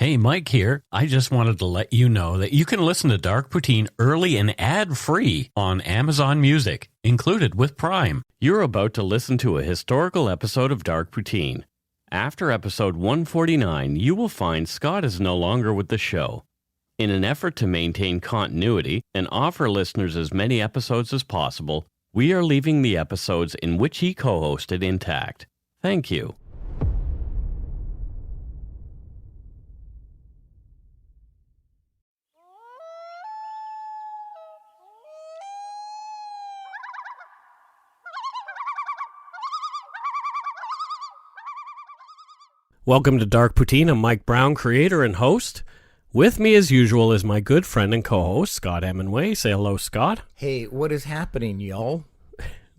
Hey, Mike here. I just wanted to let you know that you can listen to Dark Poutine early and ad-free on Amazon Music, included with Prime. You're about to listen to a historical episode of Dark Poutine. After episode 149, you will find Scott is no longer with the show. In an effort to maintain continuity and offer listeners as many episodes as possible, we are leaving the episodes in which he co-hosted intact. Thank you. Welcome to Dark Poutine. I'm Mike Brown, creator and host. With me, as usual, is my good friend and co-host, Scott Hemingway. Say hello, Scott. Hey, what is happening, y'all?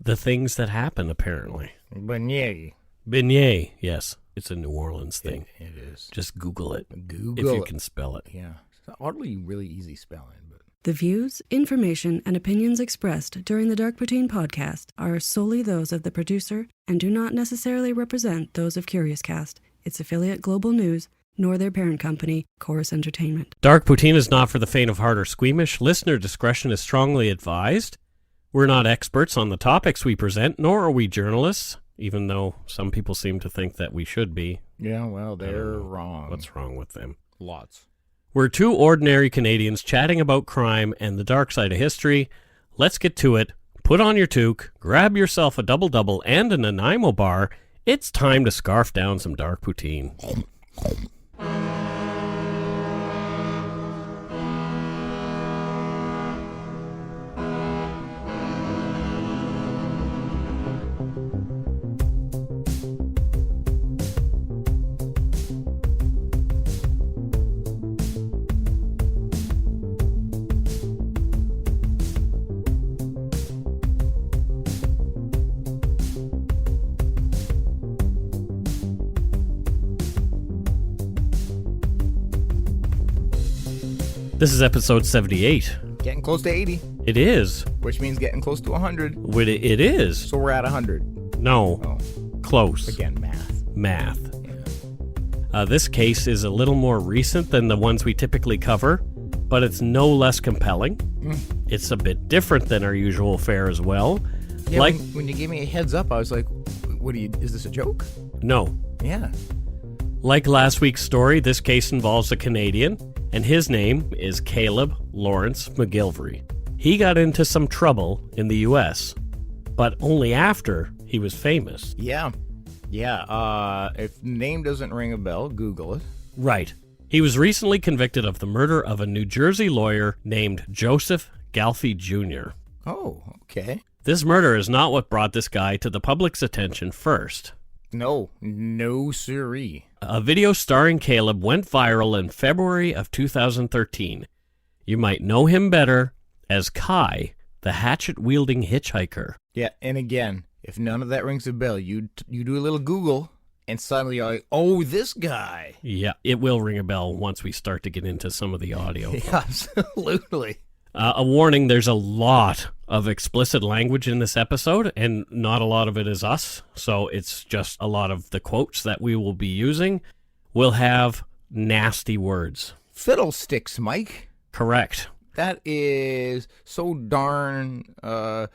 The things that happen, apparently. Beignet. Beignet, yes. It's a New Orleans thing. It is. Just Google it. Google if you can spell it. Yeah. It's oddly really easy spelling. But The views, information, and opinions expressed during the Dark Poutine podcast are solely those of the producer and do not necessarily represent those of Curious Cast, its affiliate Global News, nor their parent company, Chorus Entertainment. Dark Poutine is not for the faint of heart or squeamish. Listener discretion is strongly advised. We're not experts on the topics we present, nor are we journalists, even though some people seem to think that we should be. yeah, well, they're wrong. What's wrong with them? Lots. We're two ordinary Canadians chatting about crime and the dark side of history. Let's get to it. Put on your toque, grab yourself a double-double and a Nanaimo bar. It's time to scarf down some Dark Poutine. This is episode 78. Getting close to 80, It is. which means getting close to 100. It is. So we're at 100. No. Oh, Close. again, math. Yeah. This case is a little more recent than the ones we typically cover, but it's no less compelling. It's a bit different than our usual fare as well. Yeah, Like- when you gave me a heads up, I was like, is this a joke? No. Yeah. Like last week's story, this case involves a Canadian, and his name is Caleb Lawrence McGillvary. He got into some trouble in the U.S., but only after he was famous. Yeah. Yeah. If name doesn't ring a bell, Google it. Right. He was recently convicted of the murder of a New Jersey lawyer named Jessob Galfy Jr. Oh, okay. This murder is not what brought this guy to the public's attention first. No siree. A video starring Caleb went viral in February of 2013. You might know him better as Kai, the Hatchet Wielding Hitchhiker. Yeah, and again, if none of that rings a bell, you do a little Google, and suddenly you're like, oh, this guy. Yeah, it will ring a bell once we start to get into some of the audio. Yeah, absolutely. A warning, there's a lot of explicit language in this episode, and not a lot of it is us, so it's just a lot of the quotes that we will be using will have nasty words. Fiddlesticks, Mike. Correct. That is so darn, yeah.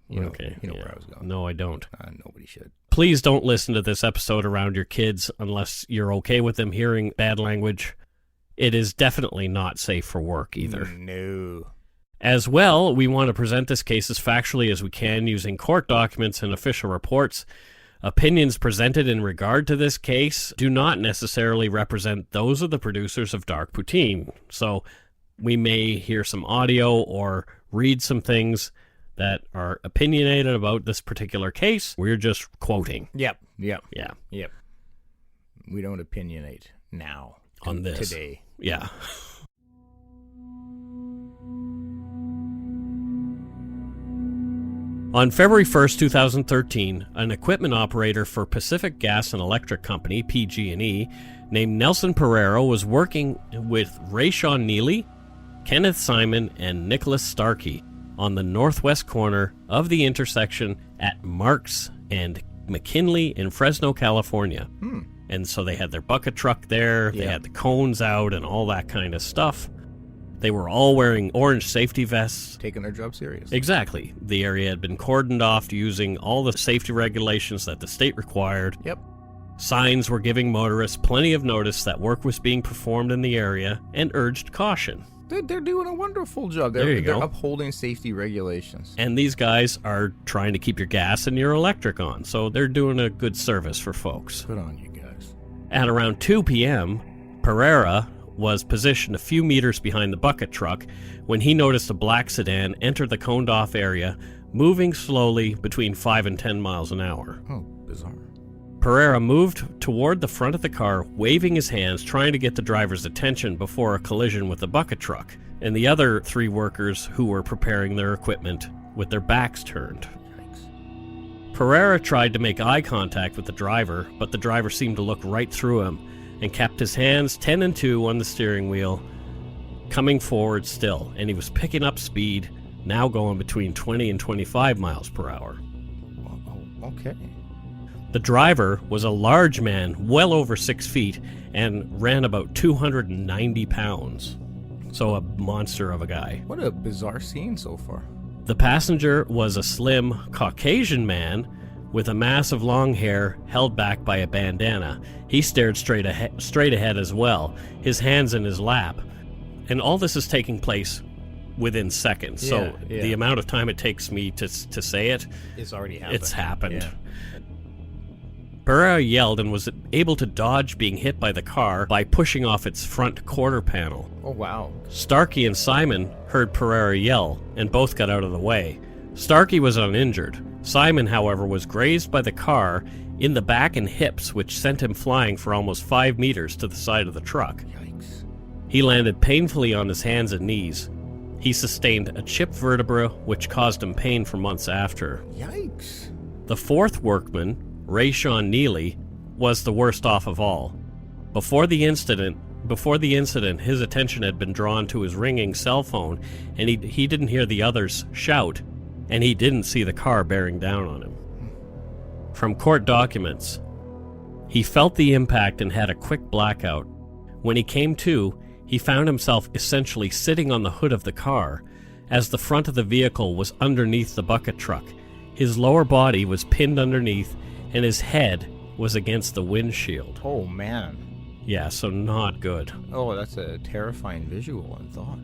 You know yeah. where I was going. No, I don't. Nobody should. Please don't listen to this episode around your kids unless you're okay with them hearing bad language. It is definitely not safe for work either. No. As well, we want to present this case as factually as we can using court documents and official reports. Opinions presented in regard to this case do not necessarily represent those of the producers of Dark Poutine. So we may hear some audio or read some things that are opinionated about this particular case. We're just quoting. Yep. Yeah. We don't opinionate now. On this. Today. Yeah. On February 1st, 2013, an equipment operator for Pacific Gas and Electric Company, PG&E, named Nelson Pereiro was working with Rayshawn Neely, Kenneth Simon, and Nicholas Starkey on the northwest corner of the intersection at Marks and McKinley in Fresno, California. And so they had their bucket truck there, they had the cones out and all that kind of stuff. They were all wearing orange safety vests. Taking their job serious. Exactly. The area had been cordoned off using all the safety regulations that the state required. Yep. Signs were giving motorists plenty of notice that work was being performed in the area and urged caution. They're doing a wonderful job. They're upholding safety regulations. And these guys are trying to keep your gas and your electric on, so they're doing a good service for folks. Good on you guys. At around 2 p.m., Pereira was positioned a few meters behind the bucket truck when he noticed a black sedan enter the coned-off area, moving slowly between 5 and 10 miles an hour. Oh, bizarre. Pereira moved toward the front of the car, waving his hands, trying to get the driver's attention before a collision with the bucket truck and the other 3 workers who were preparing their equipment with their backs turned. Yikes. Pereira tried to make eye contact with the driver, but the driver seemed to look right through him and kept his hands 10 and 2 on the steering wheel, coming forward still, and he was picking up speed, now going between 20 and 25 miles per hour. Oh, okay. The driver was a large man, well over 6 feet, and ran about 290 pounds. So a monster of a guy. What a bizarre scene so far. The passenger was a slim Caucasian man with a mass of long hair held back by a bandana. He stared straight ahead as well, his hands in his lap. And all this is taking place within seconds. So the amount of time it takes me to say it, it's already happened. It's happened. Yeah. Pereira yelled and was able to dodge being hit by the car by pushing off its front quarter panel. Oh, wow. Starkey and Simon heard Pereira yell and both got out of the way. Starkey was uninjured. Simon, however, was grazed by the car in the back and hips, which sent him flying for almost 5 meters to the side of the truck. Yikes. He landed painfully on his hands and knees. He sustained a chipped vertebra, which caused him pain for months after. Yikes. The 4th workman, Rayshawn Neely, was the worst off of all. Before the incident, his attention had been drawn to his ringing cell phone, and he didn't hear the others shout, and he didn't see the car bearing down on him. From court documents, he felt the impact and had a quick blackout. When he came to, he found himself essentially sitting on the hood of the car, as the front of the vehicle was underneath the bucket truck. His lower body was pinned underneath, and his head was against the windshield. Oh, man. Yeah, so not good. Oh, that's a terrifying visual and thought.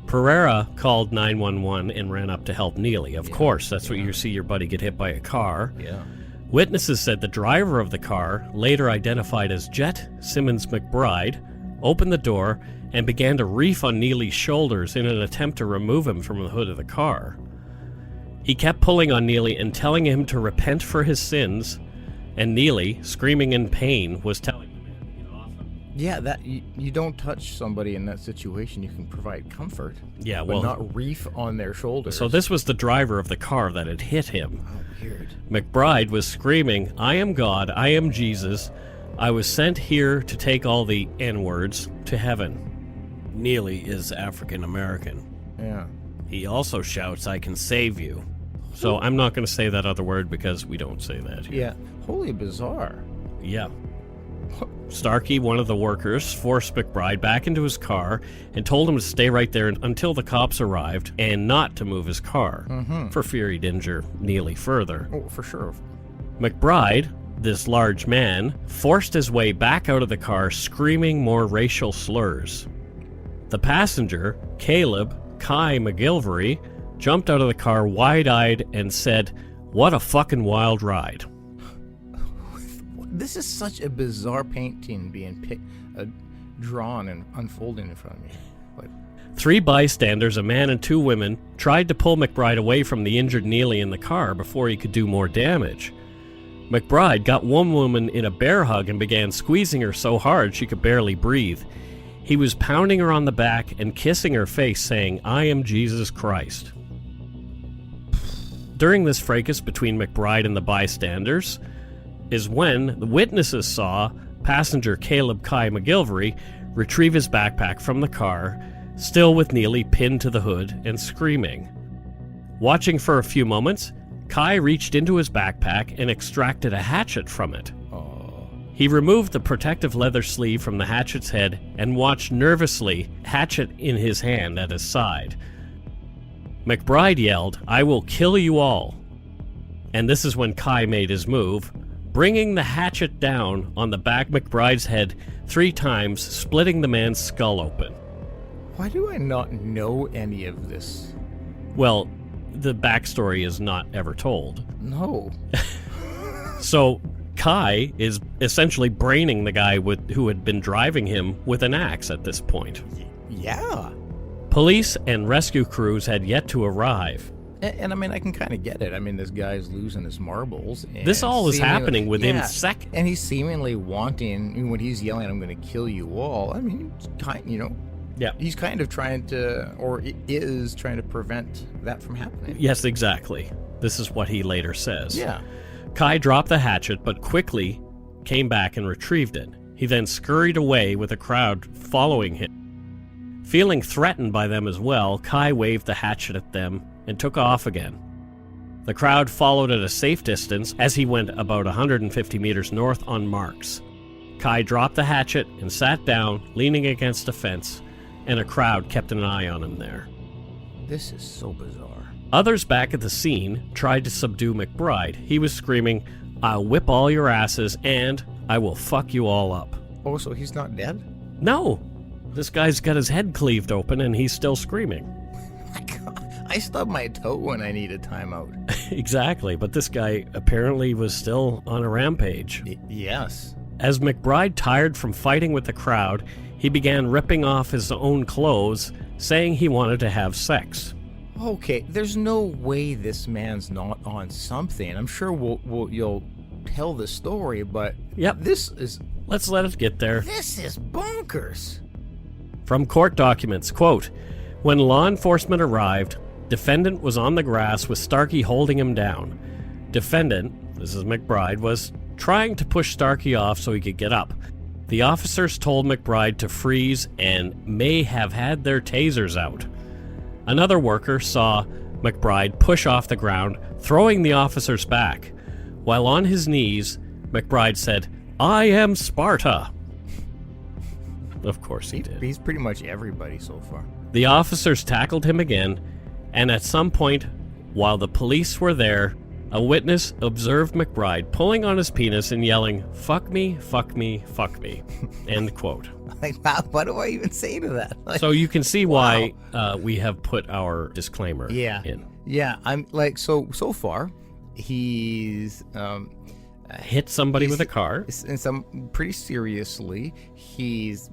Pereira called 911 and ran up to help Neely. Of course, that's what you see your buddy get hit by a car. Yeah. Witnesses said the driver of the car, later identified as Jet Simmons McBride, opened the door and began to reef on Neely's shoulders in an attempt to remove him from the hood of the car. He kept pulling on Neely and telling him to repent for his sins, and Neely, screaming in pain, was telling the man to get off him. Yeah, that you don't touch somebody in that situation. You can provide comfort. Yeah, but well, not reef on their shoulders. So this was the driver of the car that had hit him. Oh, weird. McBride was screaming, "I am God, I am Jesus. I was sent here to take all the N-words to heaven." Neely is African American. Yeah. He also shouts, "I can save you." So I'm not going to say that other word because we don't say that here. Yeah. Holy bizarre. Yeah. Starkey, one of the workers, forced McBride back into his car and told him to stay right there until the cops arrived and not to move his car, for fear he'd injure Neely further. Oh, for sure. McBride, this large man, forced his way back out of the car, screaming more racial slurs. The passenger, Caleb Kai McGillvary, jumped out of the car wide-eyed and said, "What a fucking wild ride." This is such a bizarre painting being drawn and unfolding in front of me. But 3 bystanders, a man and 2 women, tried to pull McBride away from the injured Neely in the car before he could do more damage. McBride got one woman in a bear hug and began squeezing her so hard she could barely breathe. He was pounding her on the back and kissing her face, saying, "I am Jesus Christ." During this fracas between McBride and the bystanders is when the witnesses saw passenger Caleb Kai McGillvary retrieve his backpack from the car, still with Neely pinned to the hood and screaming. Watching for a few moments, Kai reached into his backpack and extracted a hatchet from it. He removed the protective leather sleeve from the Hatchet's head and watched nervously, hatchet in his hand at his side. McBride yelled, "I will kill you all." And this is when Kai made his move, bringing the hatchet down on the back of McBride's head 3 times, splitting the man's skull open. Why do I not know any of this? Well, the backstory is not ever told. No. So Kai is essentially braining the guy who had been driving him with an axe at this point. Yeah. Police and rescue crews had yet to arrive. And I mean, I can kind of get it. I mean, this guy's losing his marbles. And This all is happening within seconds. And he's seemingly wanting, when he's yelling, "I'm going to kill you all," I mean, he's kind of trying to, or is trying to prevent that from happening. Yes, exactly. This is what he later says. Yeah. Kai dropped the hatchet, but quickly came back and retrieved it. He then scurried away with a crowd following him. Feeling threatened by them as well, Kai waved the hatchet at them and took off again. The crowd followed at a safe distance as he went about 150 meters north on Marks. Kai dropped the hatchet and sat down, leaning against a fence, and a crowd kept an eye on him there. This is so bizarre. Others back at the scene tried to subdue McBride. He was screaming, "I'll whip all your asses and I will fuck you all up." Oh, so he's not dead? No! This guy's got his head cleaved open and he's still screaming. I stubbed my toe when I needed timeout. Exactly, but this guy apparently was still on a rampage. Yes. As McBride tired from fighting with the crowd, he began ripping off his own clothes, saying he wanted to have sex. Okay, there's no way this man's not on something. I'm sure you'll tell the story, but Yep. Let's let it get there. This is bonkers. From court documents, quote, "When law enforcement arrived, defendant was on the grass with Starkey holding him down. Defendant, this is McBride, was trying to push Starkey off so he could get up. The officers told McBride to freeze and may have had their tasers out. Another worker saw McBride push off the ground, throwing the officers back. While on his knees, McBride said, 'I am Sparta.'" Of course he did. He's pretty much everybody so far. The officers tackled him again, and at some point, while the police were there, a witness observed McBride pulling on his penis and yelling, "Fuck me, fuck me, fuck me." End quote. Like, what do I even say to that? Like, So you can see why we have put our disclaimer in. Yeah, I'm like, so far, he's Hit somebody with a car. And pretty seriously. He's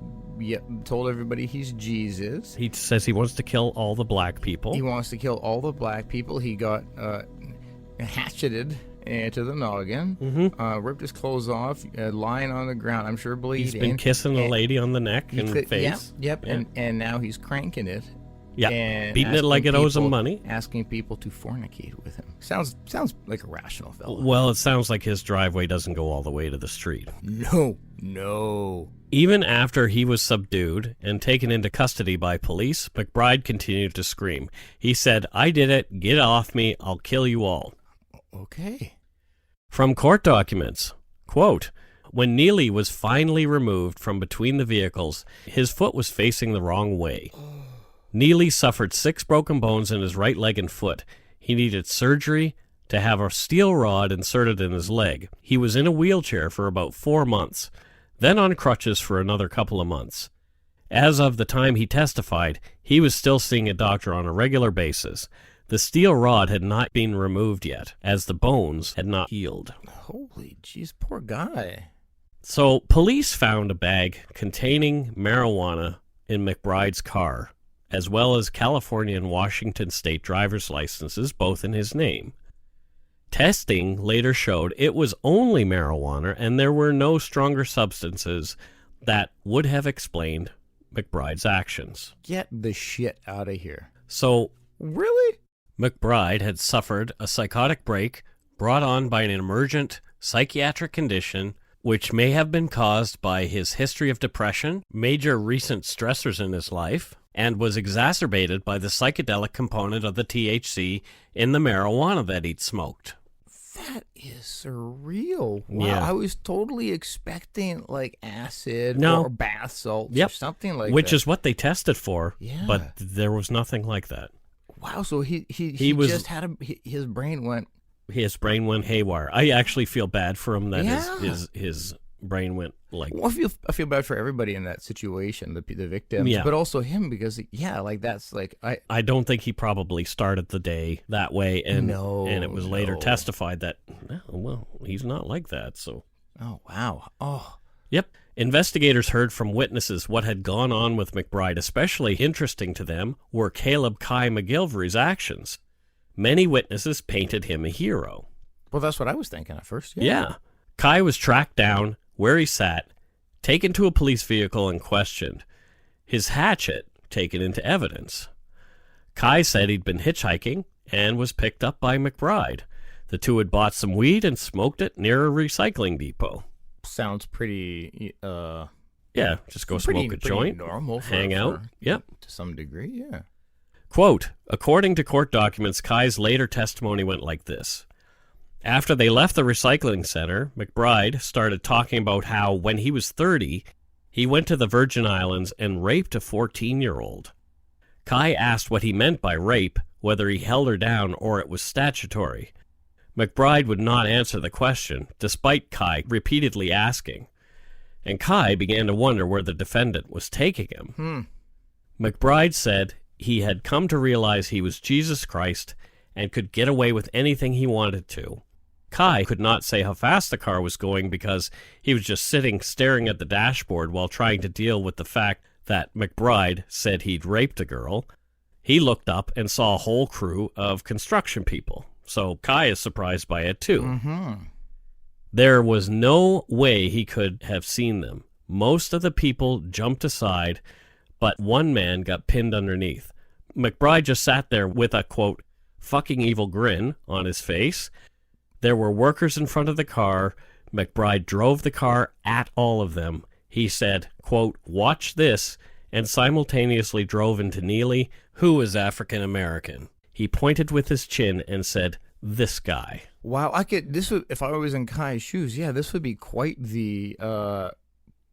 told everybody he's Jesus. He says he wants to kill all the black people. He wants to kill all the black people. He got hatcheted to the noggin, ripped his clothes off, lying on the ground, I'm sure bleeding. He's been kissing a lady on the neck and face. Yep. And now he's cranking it. Yeah, and beating it like it owes him money. Asking people to fornicate with him. Sounds like a rational fellow. Well, it sounds like his driveway doesn't go all the way to the street. No. Even after he was subdued and taken into custody by police, McBride continued to scream. He said, "I did it. Get off me. I'll kill you all." Okay. From court documents, quote, "When Neely was finally removed from between the vehicles, his foot was facing the wrong way. Neely suffered 6 broken bones in his right leg and foot. He needed surgery to have a steel rod inserted in his leg. He was in a wheelchair for about 4 months, then on crutches for another couple of months. As of the time he testified, he was still seeing a doctor on a regular basis. The steel rod had not been removed yet, as the bones had not healed." Holy jeez, poor guy. So police found a bag containing marijuana in McBride's car, as well as California and Washington state driver's licenses, both in his name. Testing later showed it was only marijuana, and there were no stronger substances that would have explained McBride's actions. Get the shit out of here. So, really? McBride had suffered a psychotic break brought on by an emergent psychiatric condition, which may have been caused by his history of depression, major recent stressors in his life, and was exacerbated by the psychedelic component of the THC in the marijuana that he'd smoked. That is surreal. Wow, Yeah. I was totally expecting like acid No. or bath salts Yep. or something like Which that. is what they tested for, Yeah. but there was nothing like that. Wow, so he was- just had his brain went. His brain went haywire. I actually feel bad for him that Yeah. his brain went like... Well, I feel bad for everybody in that situation, the victims, Yeah. but also him because like that's like I don't think he probably started the day that way, and it was later No. testified that, well, he's not like that, so... Oh wow. Oh. Yep. Investigators heard from witnesses what had gone on with McBride. Especially interesting to them were Caleb Kai McGillvary's actions. Many witnesses painted him a hero. Well, that's what I was thinking at first. Yeah. Kai was tracked down where he sat, taken to a police vehicle and questioned. His hatchet taken into evidence. Kai said he'd been hitchhiking and was picked up by McBride. The two had bought some weed and smoked it near a recycling depot. Sounds pretty. Yeah, just go smoke a joint, normal. hang out. Yep. To some degree, yeah. Quote, according to court documents, Kai's later testimony went like this. After they left the recycling center, McBride started talking about how, when he was 30, he went to the Virgin Islands and raped a 14-year-old. Kai asked what he meant by rape, whether he held her down or it was statutory. McBride would not answer the question, despite Kai repeatedly asking. And Kai began to wonder where the defendant was taking him. McBride said he had come to realize he was Jesus Christ and could get away with anything he wanted to. Kai could not say how fast the car was going because he was just sitting staring at the dashboard while trying to deal with the fact that McBride said he'd raped a girl. He looked up and saw a whole crew of construction people. So Kai is surprised by it too. Mm-hmm. There was no way he could have seen them. Most of the people jumped aside, but one man got pinned underneath. McBride just sat there with a, quote, fucking evil grin on his face. There were workers in front of the car. McBride drove the car at all of them. He said, quote, watch this, and simultaneously drove into Neely, who was African American. He pointed with his chin and said, this guy. Wow, if I was in Kai's shoes, yeah, this would be quite the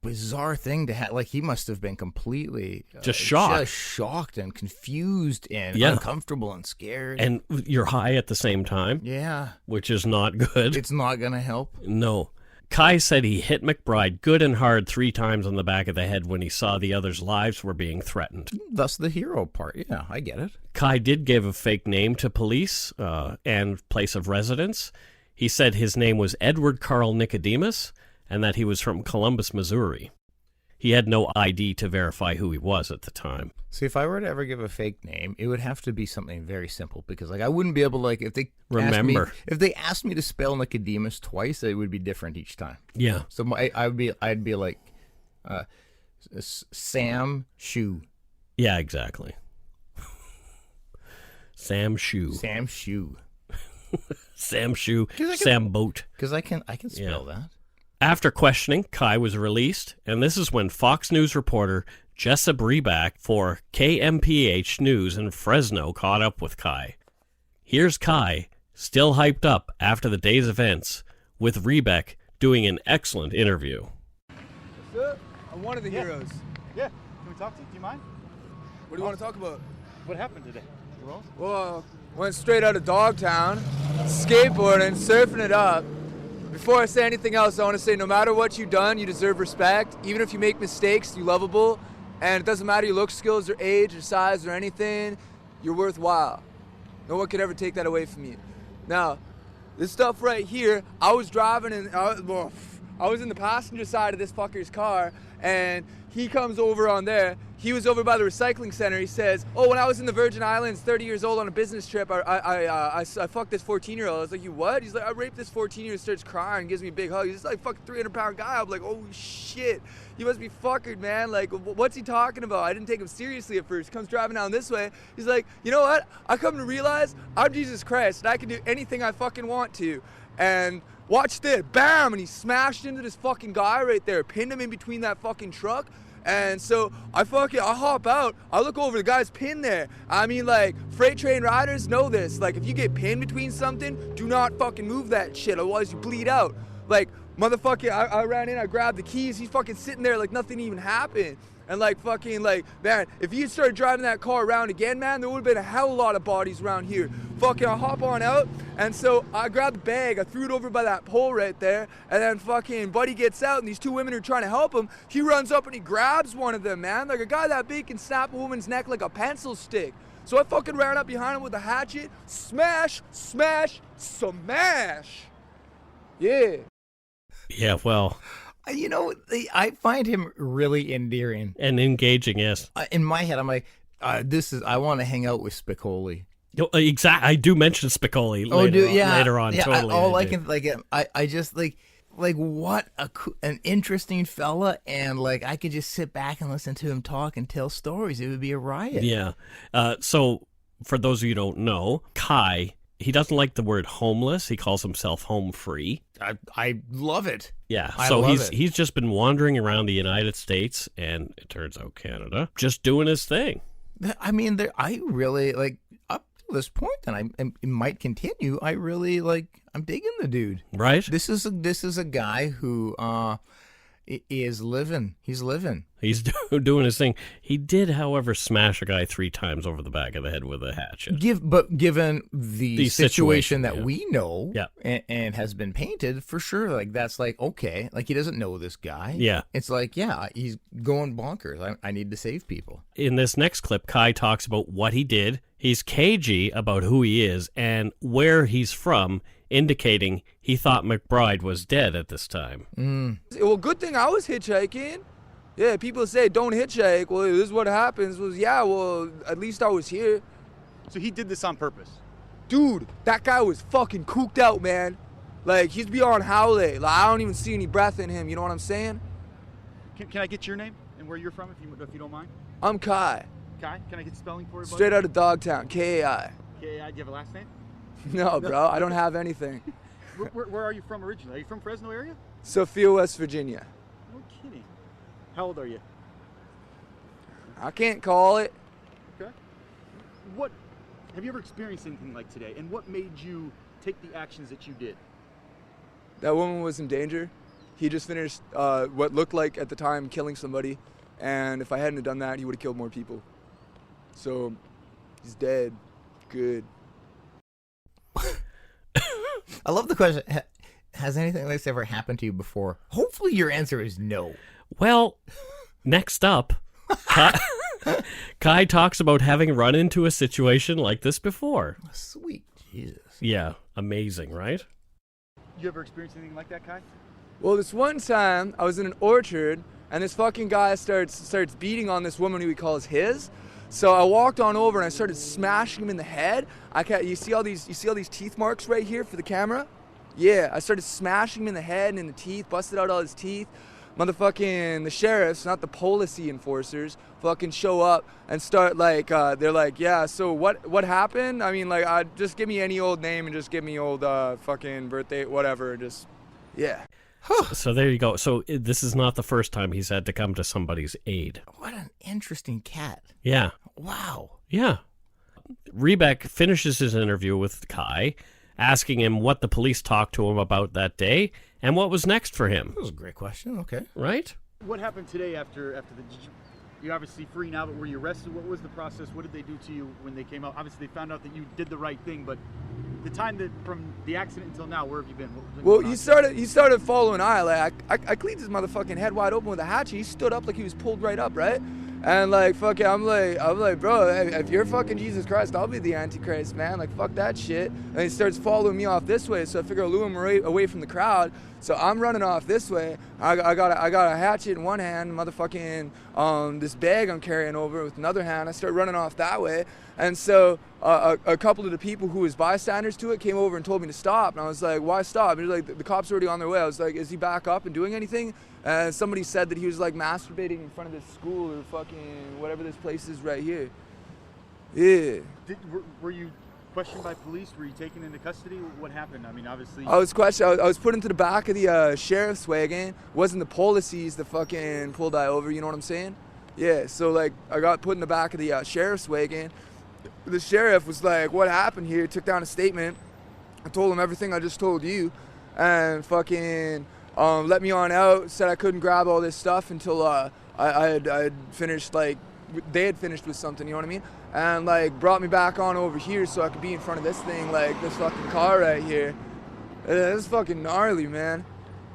bizarre thing to have. Like, he must have been completely just shocked. Just shocked and confused and uncomfortable and scared. And you're high at the same time. Yeah. Which is not good. It's not going to help. No. Kai said he hit McBride good and hard 3 times on the back of the head when he saw the others' lives were being threatened. Thus the hero part. Yeah, I get it. Kai did give a fake name to police and place of residence. He said his name was Edward Carl Nicodemus and that he was from Columbus, Missouri. He had no ID to verify who he was at the time. See, if I were to ever give a fake name, it would have to be something very simple because, like, I wouldn't be able to, like, if they asked me to spell Nicodemus twice, it would be different each time. Yeah. So I'd be like, Sam Shoe. Yeah, exactly. Sam Shoe. Sam Shoe. Sam Shoe. Sam Boat. Because I can spell that. After questioning, Kai was released, and this is when Fox News reporter Jessob Reisbeck for KMPH News in Fresno caught up with Kai. Here's Kai, still hyped up after the day's events, with Reisbeck doing an excellent interview. What's up? I'm one of the heroes. Yeah. Can we talk to you? Do you mind? What do you want to talk about? What happened today? Well, went straight out of Dogtown, skateboarding, surfing it up. Before I say anything else, I want to say no matter what you've done, you deserve respect. Even if you make mistakes, you're lovable. And it doesn't matter your looks, skills, or age, or size, or anything, you're worthwhile. No one could ever take that away from you. Now, this stuff right here, I was driving and I was in the passenger side of this fucker's car, and he comes over on there. He was over by the recycling center. He says, oh, when I was in the Virgin Islands, 30 years old on a business trip, I fucked this 14-year-old. I was like, you what? He's like, I raped this 14-year-old, starts crying, gives me a big hug. He's like fucking 300-pound guy. I'm like, oh shit, you must be fuckered, man. Like, what's he talking about? I didn't take him seriously at first. Comes driving down this way. He's like, you know what? I come to realize I'm Jesus Christ, and I can do anything I fucking want to. And watch this, bam, and he smashed into this fucking guy right there, pinned him in between that fucking truck. And so I hop out. I look over, the guy's pinned there. I mean, like, freight train riders know this. Like, if you get pinned between something, do not fucking move that shit, otherwise you bleed out. Like, motherfucker, I ran in, I grabbed the keys. He's fucking sitting there like nothing even happened. And like fucking like, man, if you started driving that car around again, man, there would have been a hell of a lot of bodies around here. Fucking I hop on out, and so I grabbed the bag, I threw it over by that pole right there, and then fucking buddy gets out, and these two women are trying to help him. He runs up and he grabs one of them, man. Like a guy that big can snap a woman's neck like a pencil stick. So I fucking ran up behind him with a hatchet, smash, smash, smash. Yeah. Yeah, well... You know, I find him really endearing. And engaging, yes. In my head, I'm like, I want to hang out with Spicoli. Exactly. I do mention Spicoli later on. Yeah, totally. I just like what an interesting fella, and like I could just sit back and listen to him talk and tell stories. It would be a riot. Yeah. So for those of you who don't know, Kai, he doesn't like the word homeless. He calls himself home free. I love it. Yeah, so he's just been wandering around the United States, and it turns out Canada, just doing his thing. I mean, I really, like, up to this point, and it might continue, I really, like, I'm digging the dude. Right? This is a guy who is living. He's living. He's doing his thing. He did, however, smash a guy 3 times over the back of the head with a hatchet. But given the situation that we know, yeah, and has been painted, for sure, like, that's like, okay, like, he doesn't know this guy. Yeah. It's like, yeah, he's going bonkers. I need to save people. In this next clip, Kai talks about what he did. He's cagey about who he is and where he's from, indicating he thought McBride was dead at this time. Well, good thing I was hitchhiking. Yeah, people say don't hitchhike. Well, this is what happens. Well, at least I was here. So he did this on purpose? Dude, that guy was fucking cooked out, man. Like, he's beyond Howley. Like, I don't even see any breath in him, you know what I'm saying? Can I get your name and where you're from, if you don't mind? I'm Kai. Kai? Can I get spelling for you, buddy? Straight out of Dogtown, K-A-I. K-A-I, do you have a last name? No, bro, I don't have anything. Where are you from originally? Are you from Fresno area? Sophia, West Virginia. No kidding. How old are you? I can't call it. Okay. What have you ever experienced anything like today? And what made you take the actions that you did? That woman was in danger. He just finished what looked like at the time killing somebody, and if I hadn't have done that, he would have killed more people. So he's dead. Good. I love the question. Has anything like this ever happened to you before? Hopefully your answer is no. Well, next up, Kai talks about having run into a situation like this before. Sweet Jesus. Yeah, amazing, right? You ever experienced anything like that, Kai? Well, this one time, I was in an orchard, and this fucking guy starts beating on this woman who he calls his. So I walked on over and I started smashing him in the head. You see all these teeth marks right here for the camera? Yeah, I started smashing him in the head and in the teeth, busted out all his teeth. Motherfucking the sheriffs, not the policy enforcers, fucking show up and start like, they're like, yeah, so what happened? I mean, like, just give me any old name and just give me old fucking birthday, whatever, just, yeah. So there you go. So this is not the first time he's had to come to somebody's aid. What an interesting cat. Yeah. Wow. Yeah. Reisbeck finishes his interview with Kai, asking him what the police talked to him about that day and what was next for him. That was a great question. Okay. Right? What happened today after you're obviously free now, but were you arrested? What was the process? What did they do to you when they came out? Obviously, they found out that you did the right thing, but the time that from the accident until now, where have you been? Well, he started following I. Like, I cleaved his motherfucking head wide open with a hatchet. He stood up like he was pulled right up, right? And like, fucking, I'm like, bro, if you're fucking Jesus Christ, I'll be the Antichrist, man. Like, fuck that shit. And he starts following me off this way, so I figure I'll lure him away from the crowd. So I'm running off this way. I got a hatchet in one hand, motherfucking this bag I'm carrying over with another hand. I start running off that way. And so a couple of the people who was bystanders to it came over and told me to stop. And I was like, why stop? And they're like, the cops are already on their way. I was like, is he back up and doing anything? And somebody said that he was like masturbating in front of this school or fucking whatever this place is right here. Yeah. Were you questioned by police? Were you taken into custody? What happened? I mean, obviously... I was questioned. I was put into the back of the sheriff's wagon. Wasn't the policies that fucking pulled I over, you know what I'm saying? Yeah, so, like, I got put in the back of the sheriff's wagon. The sheriff was like, what happened here? Took down a statement. I told him everything I just told you. And fucking let me on out. Said I couldn't grab all this stuff until I had finished, like, they had finished with something, you know what I mean? And, like, brought me back on over here so I could be in front of this thing, like, this fucking car right here. This is fucking gnarly, man.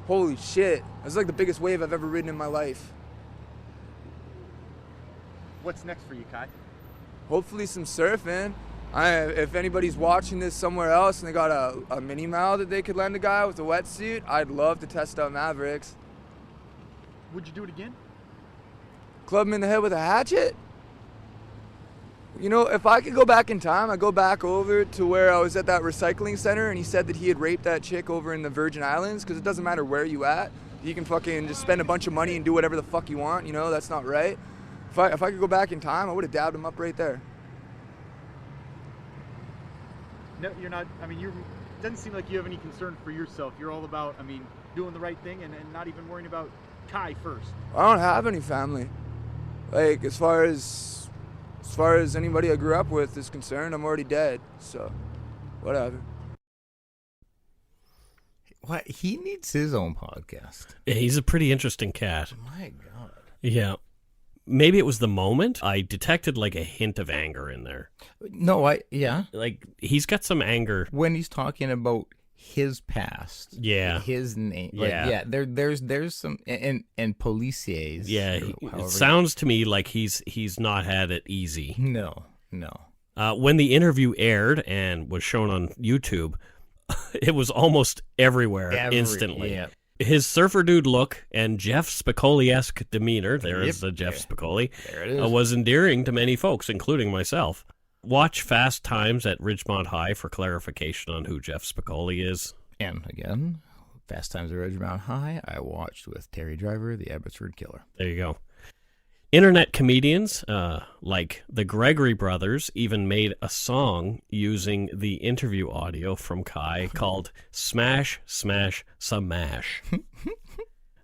Holy shit. It's like the biggest wave I've ever ridden in my life. What's next for you, Kai? Hopefully some surfing. If anybody's watching this somewhere else and they got a mini Mal that they could lend a guy with a wetsuit, I'd love to test out Mavericks. Would you do it again? Club him in the head with a hatchet? You know, if I could go back in time, I'd go back over to where I was at that recycling center and he said that he had raped that chick over in the Virgin Islands, because it doesn't matter where you at. You can fucking just spend a bunch of money and do whatever the fuck you want, you know? That's not right. If I could go back in time, I would have dabbed him up right there. No, you're not. I mean, it doesn't seem like you have any concern for yourself. You're all about, I mean, doing the right thing and not even worrying about Kai first. I don't have any family. Like, as far as anybody I grew up with is concerned, I'm already dead. So, whatever. What? He needs his own podcast. Yeah, he's a pretty interesting cat. My God. Yeah. Maybe it was the moment. I detected like a hint of anger in there. No, yeah. Like, he's got some anger. When he's talking about his past. Yeah. His name. Yeah. Like, yeah, there's some, and policiers. Yeah, it sounds to me like he's not had it easy. No. When the interview aired and was shown on YouTube, it was almost everywhere instantly. Yeah. His surfer dude look and Jeff Spicoli-esque demeanor, there is the Jeff Spicoli, there it is. Was endearing to many folks, including myself. Watch Fast Times at Ridgemont High for clarification on who Jeff Spicoli is. And again, Fast Times at Ridgemont High, I watched with Terry Driver, the Abbotsford Killer. There you go. Internet comedians like the Gregory Brothers even made a song using the interview audio from Kai called Smash, Smash, Smash.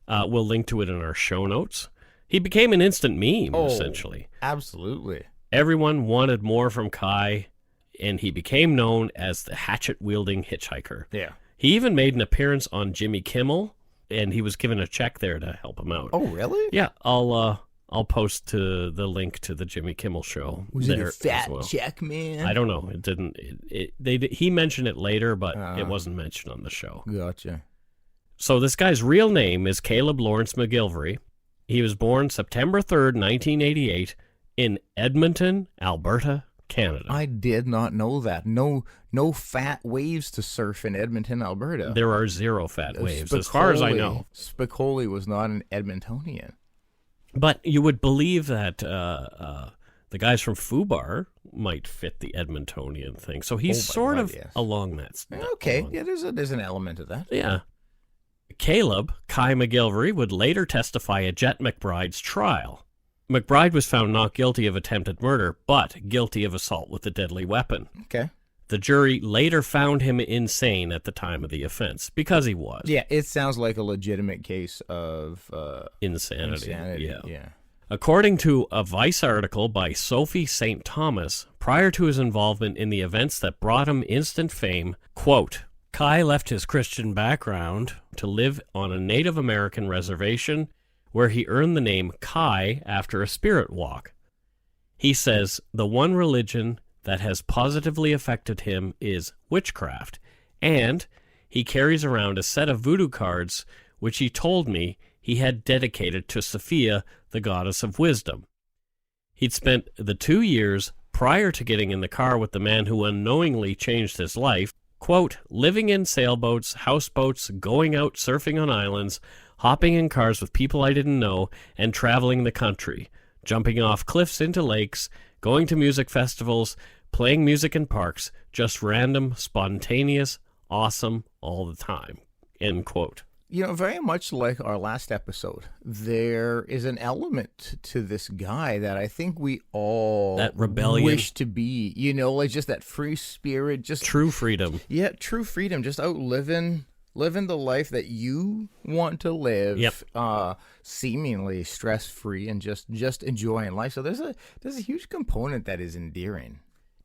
We'll link to it in our show notes. He became an instant meme, essentially. Absolutely. Everyone wanted more from Kai, and he became known as the Hatchet Wielding Hitchhiker. Yeah. He even made an appearance on Jimmy Kimmel, and he was given a check there to help him out. Oh, really? Yeah, I'll post the link to the Jimmy Kimmel show. Was there it a fat well. check, man? I don't know. It didn't. He mentioned it later, but it wasn't mentioned on the show. Gotcha. So this guy's real name is Caleb Lawrence McGillvary. He was born September 3rd, 1988, in Edmonton, Alberta, Canada. I did not know that. No fat waves to surf in Edmonton, Alberta. There are zero fat waves, as far as I know. Spicoli was not an Edmontonian. But you would believe that the guys from Fubar might fit the Edmontonian thing. So he's along that. Okay, yeah, there's an element of that. Yeah. Caleb, Kai McGillvary, would later testify at Jet McBride's trial. McBride was found not guilty of attempted murder, but guilty of assault with a deadly weapon. Okay. The jury later found him insane at the time of the offense, because he was. Yeah, it sounds like a legitimate case of insanity. Yeah. According to a Vice article by Sophie St. Thomas, prior to his involvement in the events that brought him instant fame, quote, Kai left his Christian background to live on a Native American reservation where he earned the name Kai after a spirit walk. He says the one religion that has positively affected him is witchcraft, and he carries around a set of voodoo cards which he told me he had dedicated to Sophia, the goddess of wisdom. He'd spent the 2 years prior to getting in the car with the man who unknowingly changed his life, quote, living in sailboats, houseboats, going out surfing on islands, hopping in cars with people I didn't know, and traveling the country, jumping off cliffs into lakes, going to music festivals, playing music in parks, just random, spontaneous, awesome, all the time, end quote. very much like our last episode, there is an element to this guy that I think we all that rebellion wish to be, like just that free spirit, just true freedom. Yeah, true freedom, just out living the life that you want to live. Yep. Seemingly stress-free and just enjoying life. So there's a huge component that is endearing.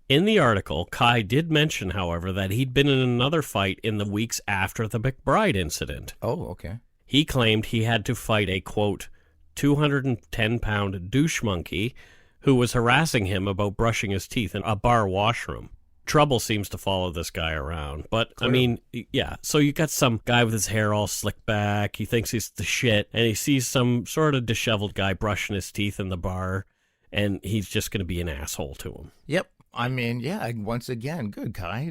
In the article, Kai did mention, however, that he'd been in another fight in the weeks after the McBride incident. Oh, okay. He claimed he had to fight a, quote, 210-pound douche monkey who was harassing him about brushing his teeth in a bar washroom. Trouble seems to follow this guy around. But, clearly. I mean, yeah, so you got some guy with his hair all slicked back. He thinks he's the shit, and he sees some sort of disheveled guy brushing his teeth in the bar, and he's just going to be an asshole to him. Yep. I mean, yeah, once again, good, Kai.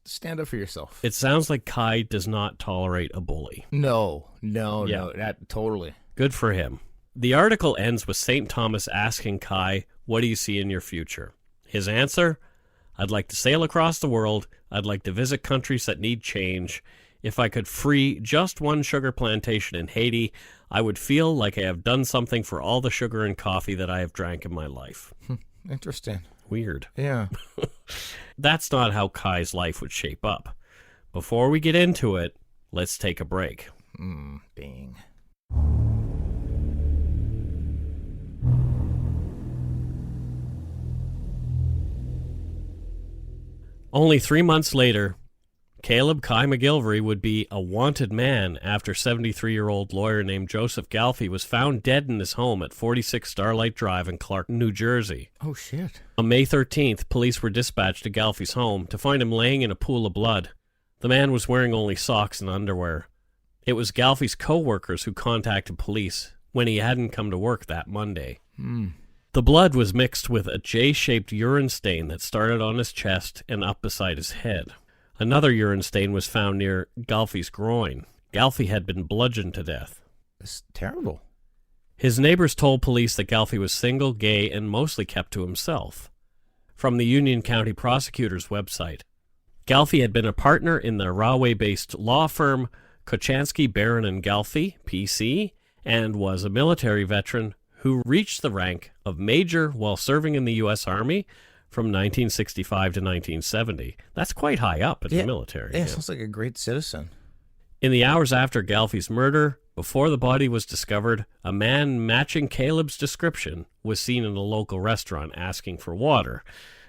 Stand up for yourself. It sounds like Kai does not tolerate a bully. No, that totally. Good for him. The article ends with St. Thomas asking Kai, what do you see in your future? His answer, I'd like to sail across the world. I'd like to visit countries that need change. If I could free just one sugar plantation in Haiti, I would feel like I have done something for all the sugar and coffee that I have drank in my life. Interesting. Weird. Yeah. That's not how Kai's life would shape up. Before we get into it, let's take a break. Bing. Only 3 months later, Caleb Kai McGillvary would be a wanted man after 73-year-old lawyer named Joseph Galfy was found dead in his home at 46 Starlight Drive in Clark, New Jersey. Oh, shit. On May 13th, police were dispatched to Galfy's home to find him laying in a pool of blood. The man was wearing only socks and underwear. It was Galfy's co-workers who contacted police when he hadn't come to work that Monday. The blood was mixed with a J-shaped urine stain that started on his chest and up beside his head. Another urine stain was found near Galfy's groin. Galfy had been bludgeoned to death. It's terrible. His neighbors told police that Galfy was single, gay, and mostly kept to himself. From the Union County Prosecutor's website, Galfy had been a partner in the Rahway-based law firm Kochanski, Barron & Galfy, PC, and was a military veteran who reached the rank of major while serving in the U.S. Army from 1965 to 1970. That's quite high up in the military. Yeah, sounds like a great citizen. In the hours after Galfy's murder, before the body was discovered, a man matching Caleb's description was seen in a local restaurant asking for water,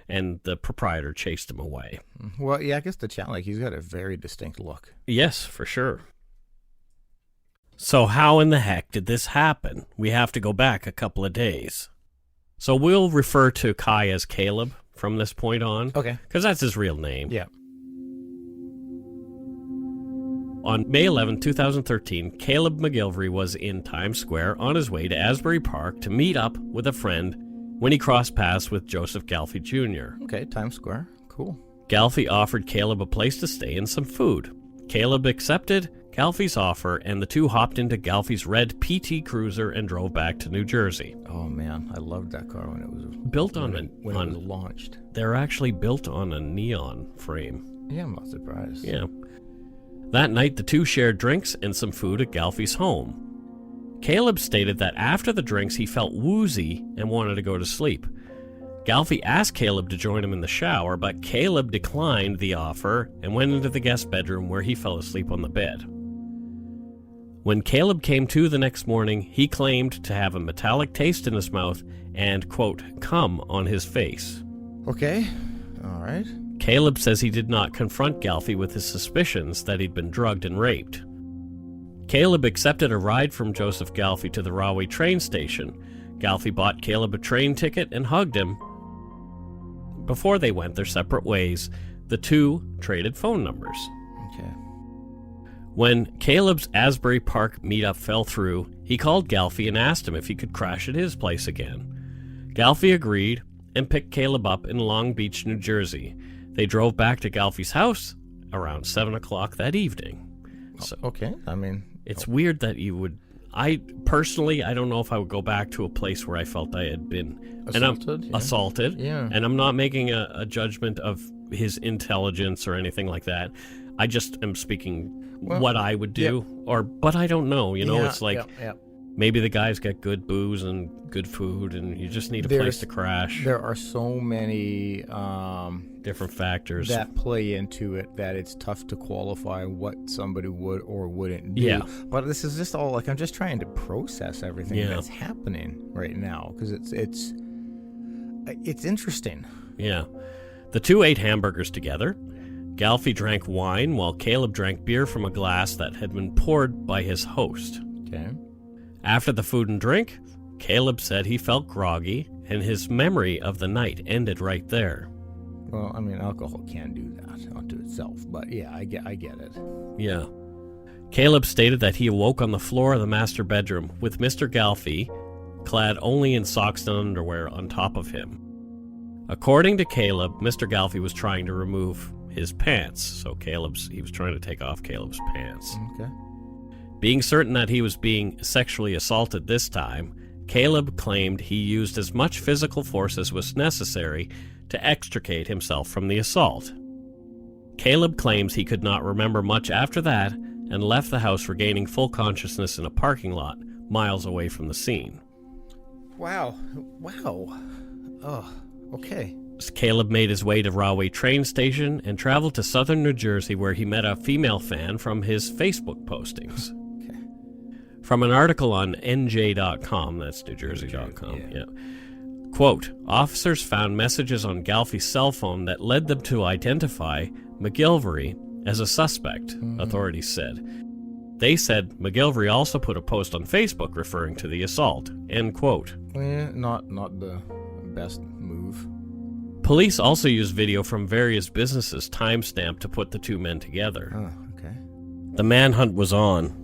and the proprietor chased him away. Well, yeah, I guess the challenge, he's got a very distinct look. Yes, for sure. So how in the heck did this happen? We have to go back a couple of days. So we'll refer to Kai as Caleb from this point on. Okay. Because that's his real name. Yeah. On May 11, 2013, Caleb McGillvary was in Times Square on his way to Asbury Park to meet up with a friend when he crossed paths with Joseph Galfy Jr. Okay, Times Square. Cool. Galfy offered Caleb a place to stay and some food. Caleb accepted Galfy's offer, and the two hopped into Galfy's red PT Cruiser and drove back to New Jersey. Oh man, I loved that car when it was built when it was launched. They're actually built on a neon frame. Yeah, I'm not surprised. Yeah. That night, the two shared drinks and some food at Galfy's home. Caleb stated that after the drinks, he felt woozy and wanted to go to sleep. Galfy asked Caleb to join him in the shower, but Caleb declined the offer and went into the guest bedroom where he fell asleep on the bed. When Caleb came to the next morning, he claimed to have a metallic taste in his mouth and, quote, cum on his face. Okay, all right. Caleb says he did not confront Galfy with his suspicions that he'd been drugged and raped. Caleb accepted a ride from Joseph Galfy to the Rahway train station. Galfy bought Caleb a train ticket and hugged him. Before they went their separate ways, the two traded phone numbers. Okay. When Caleb's Asbury Park meetup fell through, he called Galfy and asked him if he could crash at his place again. Galfy agreed and picked Caleb up in Long Beach, New Jersey. They drove back to Galfy's house around 7 o'clock that evening. So, okay, I mean... It's weird that you would... I don't know if I would go back to a place where I felt I had been... Assaulted? Yeah. And I'm not making a judgment of his intelligence or anything like that. I just am speaking what I would do, but I don't know. It's like maybe the guys get good booze and good food, and you just need a place to crash. There are so many different factors that play into it that it's tough to qualify what somebody would or wouldn't do. Yeah. But this is just all like I'm just trying to process everything that's happening right now because it's interesting. Yeah. The two ate hamburgers together. Galfy drank wine while Caleb drank beer from a glass that had been poured by his host. Okay. After the food and drink, Caleb said he felt groggy, and his memory of the night ended right there. Well, I mean, alcohol can do that unto itself, but yeah, I get it. Yeah. Caleb stated that he awoke on the floor of the master bedroom with Mr. Galfy, clad only in socks and underwear, on top of him. According to Caleb, Mr. Galfy was trying to remove his pants, so he was trying to take off Caleb's pants. Okay. Being certain that he was being sexually assaulted this time, Caleb claimed he used as much physical force as was necessary to extricate himself from the assault. Caleb claims he could not remember much after that and left the house regaining full consciousness in a parking lot miles away from the scene. Wow. Oh, okay. Caleb made his way to Rahway train station and traveled to southern New Jersey, where he met a female fan from his Facebook postings. Okay. From an article on NJ.com, that's NewJersey.com, yeah. Quote, officers found messages on Galfy's cell phone that led them to identify McGillvary as a suspect, authorities said. They said McGillvary also put a post on Facebook referring to the assault, end quote. Not the best move. Police also used video from various businesses timestamped to put the two men together. Oh, okay. The manhunt was on.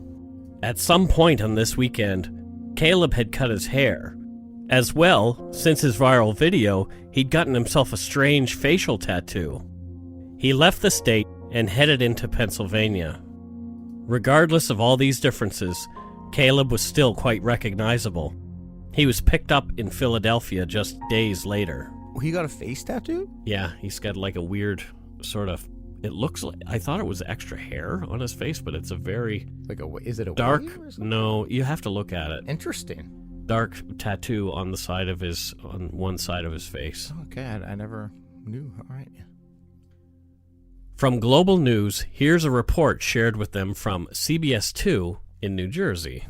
At some point on this weekend, Caleb had cut his hair. As well, since his viral video, he'd gotten himself a strange facial tattoo. He left the state and headed into Pennsylvania. Regardless of all these differences, Caleb was still quite recognizable. He was picked up in Philadelphia just days later. He got a face tattoo? Yeah, he's got like a weird sort of, it looks like, I thought it was extra hair on his face, but it's a very... Is it a dark? wave or something? No, you have to look at it. Interesting. Dark tattoo on one side of his face. Okay, I never knew. All right. From Global News, here's a report shared with them from CBS 2 in New Jersey.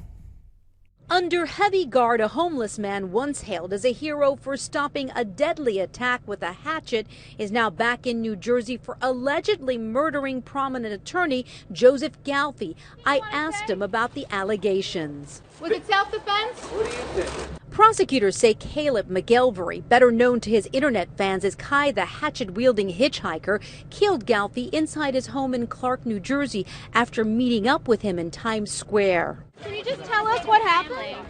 Under heavy guard, a homeless man once hailed as a hero for stopping a deadly attack with a hatchet is now back in New Jersey for allegedly murdering prominent attorney Joseph Galfy. I asked him about the allegations. Was it self-defense? What do you think? Prosecutors say Caleb McGillvary, better known to his internet fans as Kai the Hatchet Wielding Hitchhiker, killed Galfy inside his home in Clark, New Jersey after meeting up with him in Times Square. Can you just tell us what happened?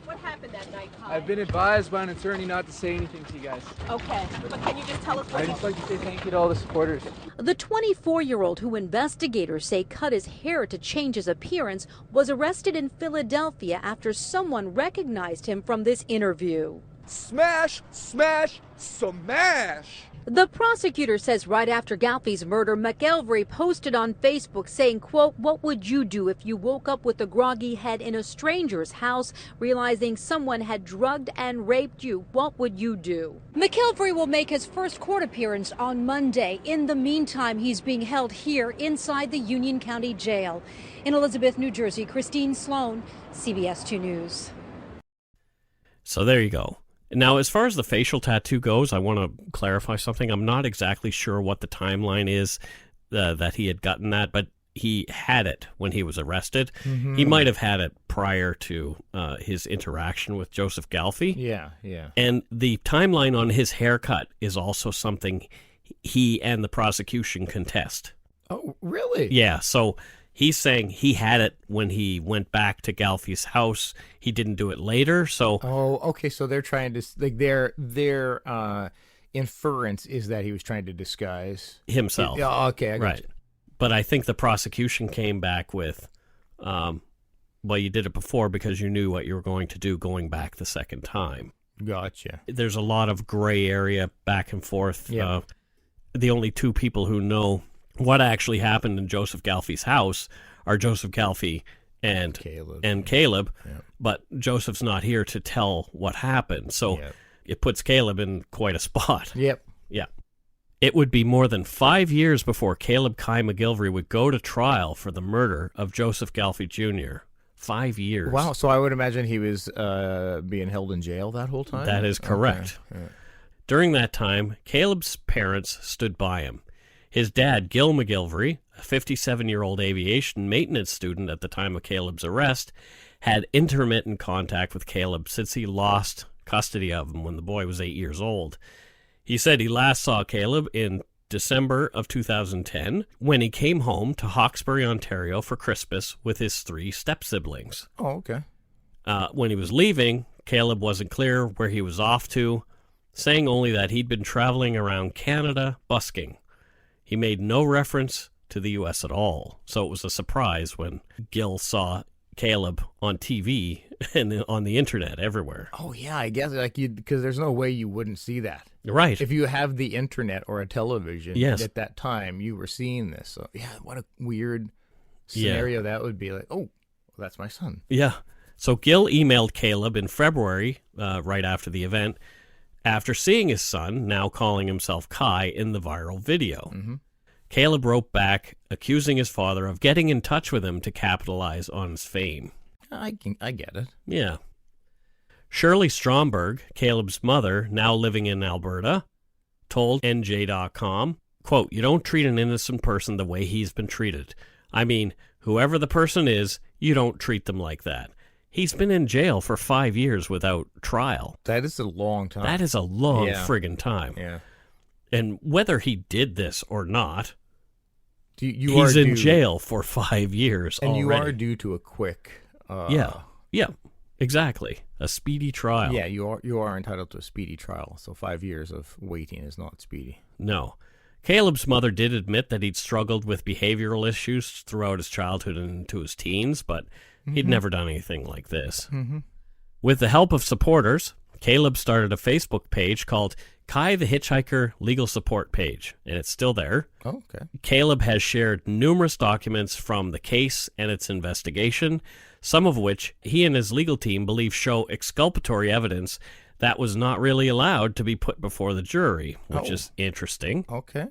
What happened that night, Kai? I've been advised by an attorney not to say anything to you guys. Okay, but can you just tell us what I'd just like to say thank you to all the supporters. The 24-year-old, who investigators say cut his hair to change his appearance, was arrested in Philadelphia after someone recognized him from this interview. Smash, smash, smash! The prosecutor says right after Galfy's murder, McGillvary posted on Facebook saying, quote, what would you do if you woke up with a groggy head in a stranger's house, realizing someone had drugged and raped you? What would you do? McGillvary will make his first court appearance on Monday. In the meantime, he's being held here inside the Union County Jail. In Elizabeth, New Jersey, Christine Sloan, CBS 2 News. So there you go. Now, as far as the facial tattoo goes, I want to clarify something. I'm not exactly sure what the timeline is that he had gotten that, but he had it when he was arrested. Mm-hmm. He might have had it prior to his interaction with Joseph Galfy. Yeah. And the timeline on his haircut is also something he and the prosecution contest. Oh, really? Yeah, so he's saying he had it when he went back to Galfy's house. He didn't do it later, so... Oh, okay, so they're trying to... like their inference is that he was trying to disguise... himself. Yeah, okay, I got right. You. But I think the prosecution came back with, well, you did it before because you knew what you were going to do going back the second time. Gotcha. There's a lot of gray area back and forth. Yeah. The only two people who know what actually happened in Joseph Galfy's house are Joseph Galfy and Caleb, but Joseph's not here to tell what happened, so it puts Caleb in quite a spot. Yep. Yeah. It would be more than 5 years before Caleb Kai McGillvary would go to trial for the murder of Joseph Galfy Jr. 5 years. Wow, so I would imagine he was being held in jail that whole time? That is correct. Okay. During that time, Caleb's parents stood by him. His dad, Gil McGillvary, a 57-year-old aviation maintenance student at the time of Caleb's arrest, had intermittent contact with Caleb since he lost custody of him when the boy was 8 years old. He said he last saw Caleb in December of 2010 when he came home to Hawkesbury, Ontario for Christmas with his 3 step-siblings. Oh, okay. When he was leaving, Caleb wasn't clear where he was off to, saying only that he'd been traveling around Canada busking. He made no reference to the U.S. at all, so it was a surprise when Gil saw Caleb on TV and on the internet everywhere. Oh, yeah, I guess, because there's no way you wouldn't see that. Right. If you have the internet or a television, yes. At that time, you were seeing this. So, yeah, what a weird scenario that would be. Like, oh, that's my son. Yeah. So Gil emailed Caleb in February, right after the event, after seeing his son, now calling himself Kai, in the viral video. Mm-hmm. Caleb wrote back, accusing his father of getting in touch with him to capitalize on his fame. I get it. Yeah. Shirley Stromberg, Caleb's mother, now living in Alberta, told NJ.com, quote, "You don't treat an innocent person the way he's been treated. I mean, whoever the person is, you don't treat them like that. He's been in jail for 5 years without trial." That is a long time. That is a long friggin' time. Yeah. And whether he did this or not, he's in jail for 5 years and already. You are due to a quick... Yeah, exactly. A speedy trial. Yeah, you are entitled to a speedy trial, so 5 years of waiting is not speedy. No. Caleb's mother did admit that he'd struggled with behavioral issues throughout his childhood and into his teens, but he'd never done anything like this. Mm-hmm. With the help of supporters, Caleb started a Facebook page called Kai the Hitchhiker Legal Support Page, and it's still there. Oh, okay. Caleb has shared numerous documents from the case and its investigation, some of which he and his legal team believe show exculpatory evidence that was not really allowed to be put before the jury, which is interesting. Okay.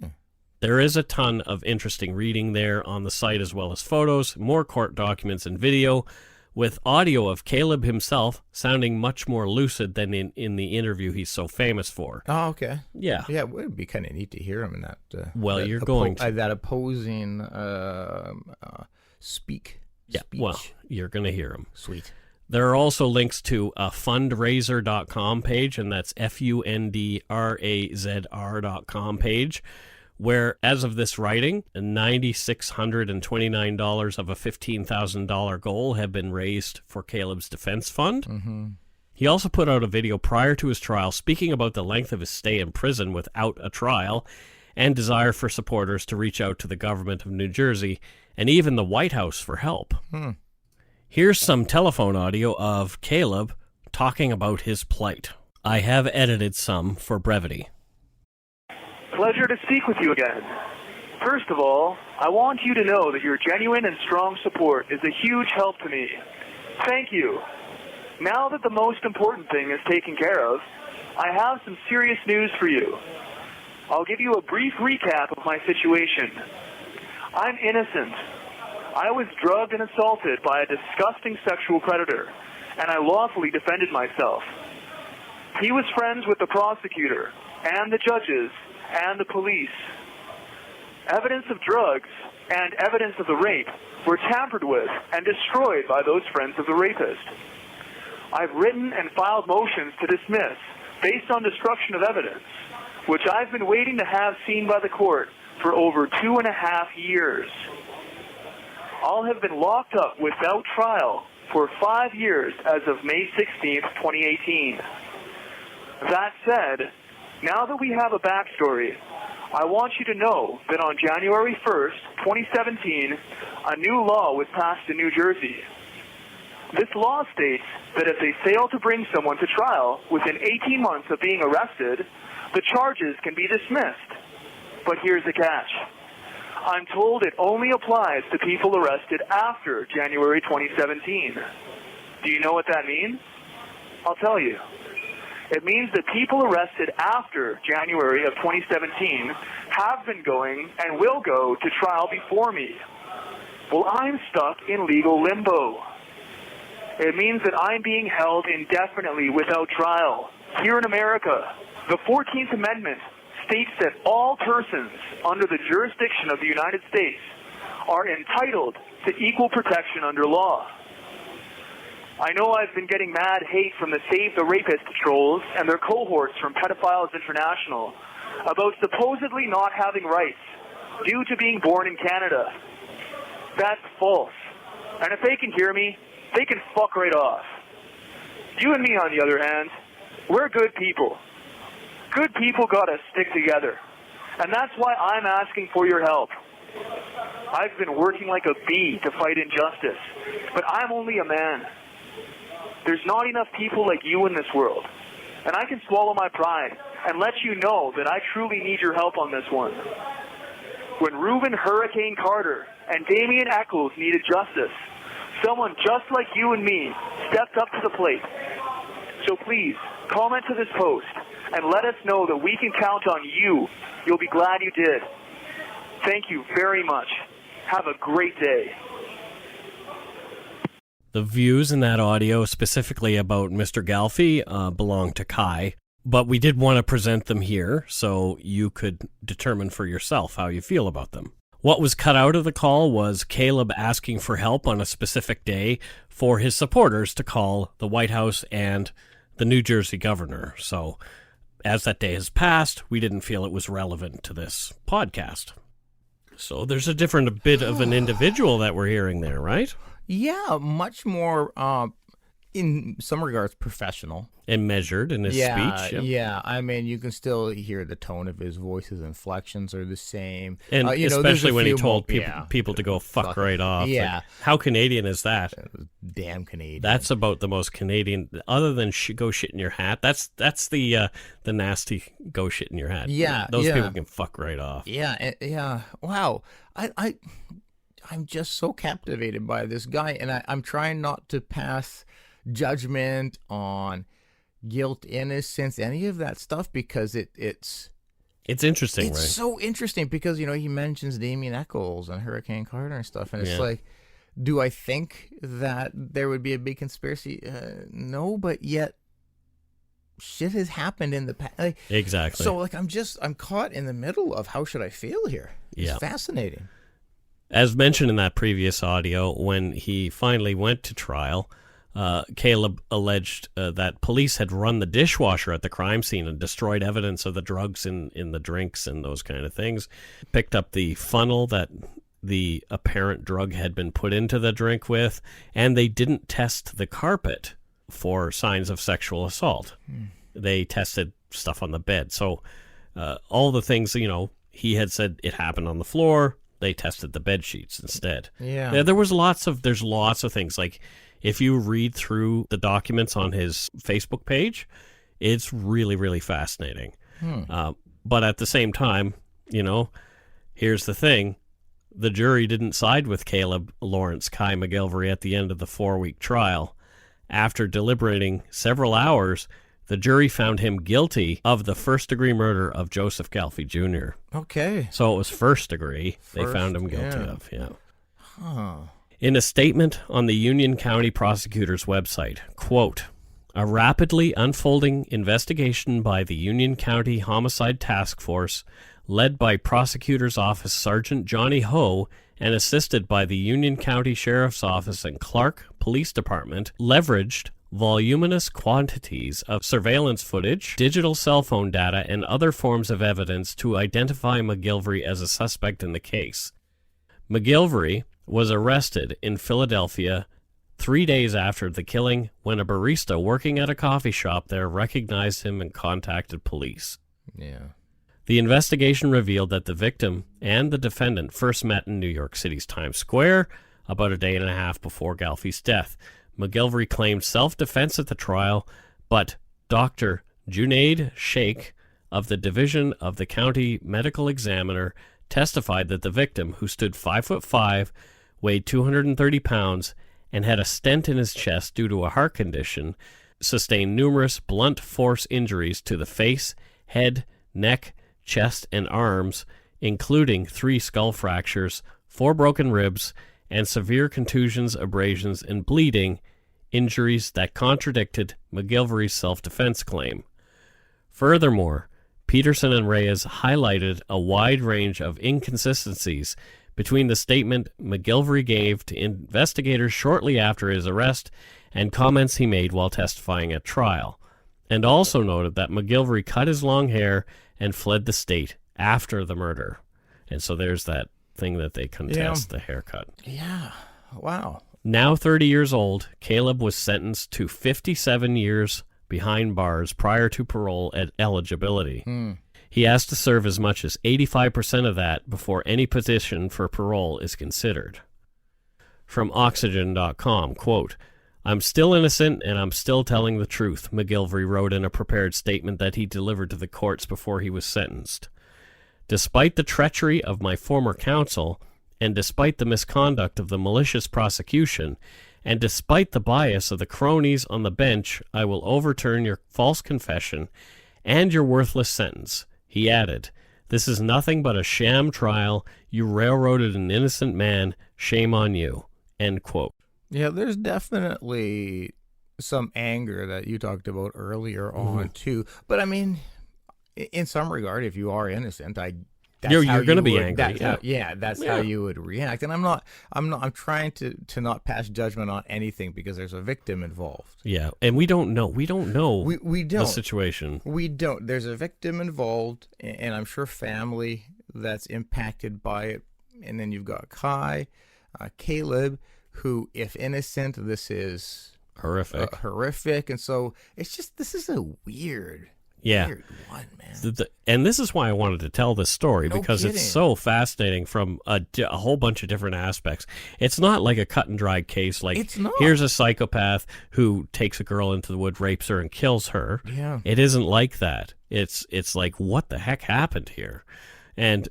There is a ton of interesting reading there on the site, as well as photos, more court documents, and video, with audio of Caleb himself sounding much more lucid than in the interview he's so famous for. Oh, okay. Yeah. Yeah, it would be kind of neat to hear him in that. You're going to. That opposing speech. Yeah, well, you're going to hear him. Sweet. There are also links to a fundraiser.com page, and that's fundrazr.com page, where, as of this writing, $9,629 of a $15,000 goal have been raised for Caleb's defense fund. Mm-hmm. He also put out a video prior to his trial speaking about the length of his stay in prison without a trial and desire for supporters to reach out to the government of New Jersey and even the White House for help. Here's some telephone audio of Caleb talking about his plight. I have edited some for brevity. Pleasure to speak with you again. First of all, I want you to know that your genuine and strong support is a huge help to me. Thank you. Now that the most important thing is taken care of, I have some serious news for you. I'll give you a brief recap of my situation. I'm innocent. I was drugged and assaulted by a disgusting sexual predator, and I lawfully defended myself. He was friends with the prosecutor, and the judges, and the police. Evidence of drugs and evidence of the rape were tampered with and destroyed by those friends of the rapist. I've written and filed motions to dismiss based on destruction of evidence, which I've been waiting to have seen by the court for over 2.5 years. I'll have been locked up without trial for 5 years as of May 16th, 2018. That said, now that we have a backstory, I want you to know that on January 1st, 2017, a new law was passed in New Jersey. This law states that if they fail to bring someone to trial within 18 months of being arrested, the charges can be dismissed. But here's the catch. I'm told it only applies to people arrested after January 2017. Do you know what that means? I'll tell you. It means that people arrested after January of 2017 have been going and will go to trial before me. Well, I'm stuck in legal limbo. It means that I'm being held indefinitely without trial here in America. The 14th Amendment states that all persons under the jurisdiction of the United States are entitled to equal protection under law. I know I've been getting mad hate from the Save the Rapist trolls and their cohorts from Pedophiles International about supposedly not having rights due to being born in Canada. That's false. And if they can hear me, they can fuck right off. You and me, on the other hand, we're good people. Good people gotta stick together. And that's why I'm asking for your help. I've been working like a bee to fight injustice, but I'm only a man. There's not enough people like you in this world. And I can swallow my pride and let you know that I truly need your help on this one. When Reuben Hurricane Carter and Damien Echols needed justice, someone just like you and me stepped up to the plate. So please, comment to this post and let us know that we can count on you. You'll be glad you did. Thank you very much. Have a great day. The views in that audio specifically about Mr. Galfy belong to Kai, but we did want to present them here so you could determine for yourself how you feel about them. What was cut out of the call was Caleb asking for help on a specific day for his supporters to call the White House and the New Jersey governor. So as that day has passed, we didn't feel it was relevant to this podcast. So there's a different bit of an individual that we're hearing there, right? Yeah, much more, in some regards, professional. And measured in his speech. Yeah. I mean, you can still hear the tone of his voice. His inflections are the same. And especially when he told people to go fuck right off. Yeah. Like, how Canadian is that? Damn Canadian. That's about the most Canadian, other than go shit in your hat. That's the nasty go shit in your hat. Yeah. Those people can fuck right off. Yeah. Yeah. Wow. I'm just so captivated by this guy, and I'm trying not to pass judgment on guilt, innocence, any of that stuff, because it's interesting, right? It's so interesting because, he mentions Damien Echols and Hurricane Carter and stuff, and it's like, do I think that there would be a big conspiracy? No, but yet shit has happened in the past. Like, exactly. So, I'm caught in the middle of how should I feel here? It's fascinating. As mentioned in that previous audio, when he finally went to trial, Caleb alleged that police had run the dishwasher at the crime scene and destroyed evidence of the drugs in the drinks and those kind of things. Picked up the funnel that the apparent drug had been put into the drink with, and they didn't test the carpet for signs of sexual assault. They tested stuff on the bed. So all the things, he had said it happened on the floor, they tested the bed sheets instead. Yeah. There's lots of things. Like, if you read through the documents on his Facebook page, it's really, really fascinating. But at the same time, here's the thing. The jury didn't side with Caleb Lawrence Kai McGillvary at the end of the 4-week trial. After deliberating several hours, the jury found him guilty of the first-degree murder of Joseph Galfy Jr. Okay. So it was first degree they found him guilty of, In a statement on the Union County Prosecutor's website, quote, "A rapidly unfolding investigation by the Union County Homicide Task Force, led by Prosecutor's Office Sergeant Johnny Ho and assisted by the Union County Sheriff's Office and Clark Police Department, leveraged voluminous quantities of surveillance footage, digital cell phone data, and other forms of evidence to identify McGillvary as a suspect in the case. McGillvary was arrested in Philadelphia 3 days after the killing when a barista working at a coffee shop there recognized him and contacted police. Yeah. The investigation revealed that the victim and the defendant first met in New York City's Times Square about a day and a half before Galfy's death. McGillvary claimed self-defense at the trial, but Dr. Junaid Sheikh of the Division of the County Medical Examiner testified that the victim, who stood 5'5", weighed 230 pounds, and had a stent in his chest due to a heart condition, sustained numerous blunt force injuries to the face, head, neck, chest, and arms, including 3 skull fractures, 4 broken ribs, and severe contusions, abrasions, and bleeding, injuries that contradicted McGillvary's self-defense claim. Furthermore, Peterson and Reyes highlighted a wide range of inconsistencies between the statement McGillvary gave to investigators shortly after his arrest and comments he made while testifying at trial, and also noted that McGillvary cut his long hair and fled the state after the murder. And so there's that thing that they contest, the haircut. Yeah. Wow. Now 30 years old, Caleb was sentenced to 57 years behind bars prior to parole at eligibility. He has to serve as much as 85% of that before any petition for parole is considered. From Oxygen.com, quote, "I'm still innocent and I'm still telling the truth," McGillvary wrote in a prepared statement that he delivered to the courts before he was sentenced. "Despite the treachery of my former counsel, and despite the misconduct of the malicious prosecution, and despite the bias of the cronies on the bench, I will overturn your false confession and your worthless sentence," he added. "This is nothing but a sham trial. You railroaded an innocent man. Shame on you." End quote. Yeah, there's definitely some anger that you talked about earlier on, too. But, I mean, in some regard, if you are innocent, you're going to be angry. That's how you would react. And I'm trying to not pass judgment on anything because there's a victim involved. Yeah, and we don't know. We don't the situation. We don't. There's a victim involved, and I'm sure family that's impacted by it. And then you've got Caleb, who, if innocent, this is horrific. And so it's just, this is a weird one, man. And this is why I wanted to tell this story, because it's so fascinating from a whole bunch of different aspects. It's not like a cut and dried case. Like, here's a psychopath who takes a girl into the wood, rapes her, and kills her. Yeah. It isn't like that. It's like, what the heck happened here? And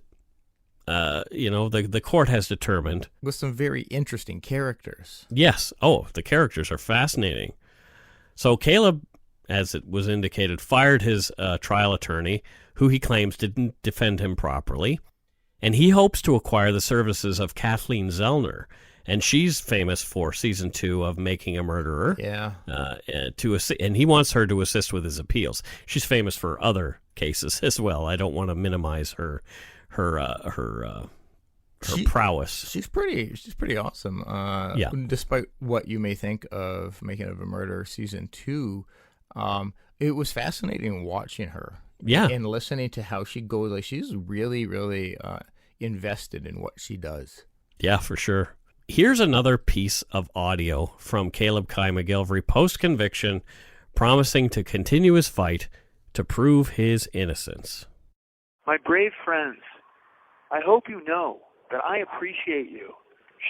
the court has determined, with some very interesting characters. Yes. Oh, the characters are fascinating. So Caleb, as it was indicated, fired his trial attorney, who he claims didn't defend him properly, and he hopes to acquire the services of Kathleen Zellner, and she's famous for season 2 of Making a Murderer. Yeah. And he wants her to assist with his appeals. She's famous for other cases as well. I don't want to minimize her prowess. She's pretty awesome. Despite what you may think of Making of a Murderer season 2, it was fascinating watching her. Yeah. And listening to how she goes. Like, she's really, really invested in what she does. Yeah, for sure. Here's another piece of audio from Caleb Kai McGillvary post-conviction, promising to continue his fight to prove his innocence. My brave friends, I hope you know that I appreciate you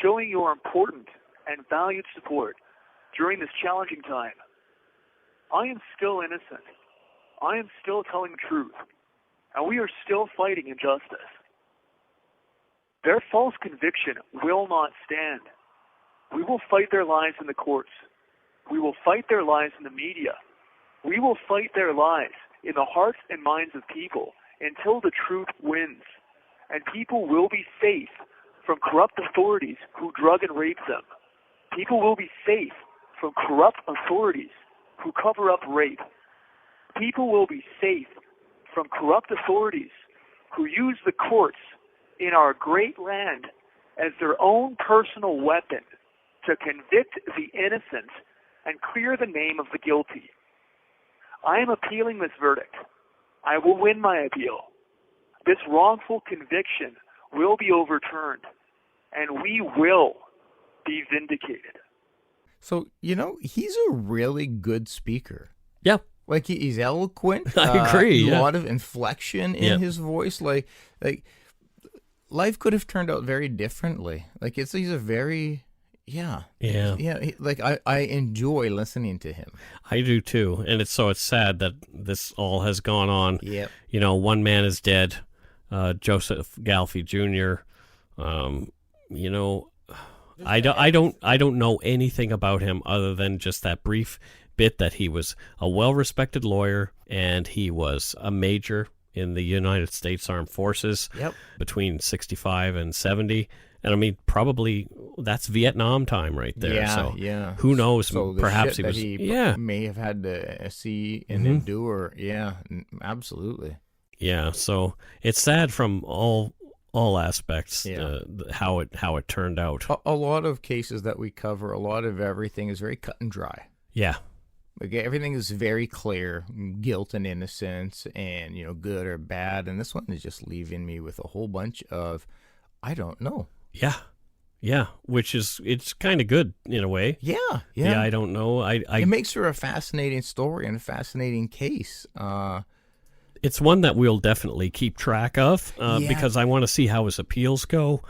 showing your important and valued support during this challenging time. I am still innocent. I am still telling the truth, and we are still fighting injustice. Their false conviction will not stand. We will fight their lies in the courts. We will fight their lies in the media. We will fight their lies in the hearts and minds of people until the truth wins, and people will be safe from corrupt authorities who drug and rape them. People will be safe from corrupt authorities who cover up rape. People will be safe from corrupt authorities who use the courts in our great land as their own personal weapon to convict the innocent and clear the name of the guilty. I am appealing this verdict. I will win my appeal. This wrongful conviction will be overturned, and we will be vindicated. So, he's a really good speaker. Yeah. Like, he's eloquent. I agree. A lot of inflection in his voice. Like life could have turned out very differently. Like, he's a very, I enjoy listening to him. I do too. And it's sad that this all has gone on. Yep. One man is dead. Joseph Galfy Jr. You know, I don't know anything about him other than just that brief bit that he was a well-respected lawyer and he was a major in the United States Armed Forces between 65 and 70. And I mean, probably that's Vietnam time right there. Yeah, so yeah. Who knows? So the Perhaps shit he was. that he may have had to see and endure. Yeah, absolutely. Yeah. So it's sad from all aspects. How it turned out. A lot of cases that we cover, a lot of everything is very cut and dry. Yeah. Like everything is very clear, guilt and innocence, and good or bad. And this one is just leaving me with a whole bunch of, I don't know. Yeah, which is, it's kind of good in a way. Yeah. I don't know. It makes for a fascinating story and a fascinating case. It's one that we'll definitely keep track of because I want to see how his appeals go.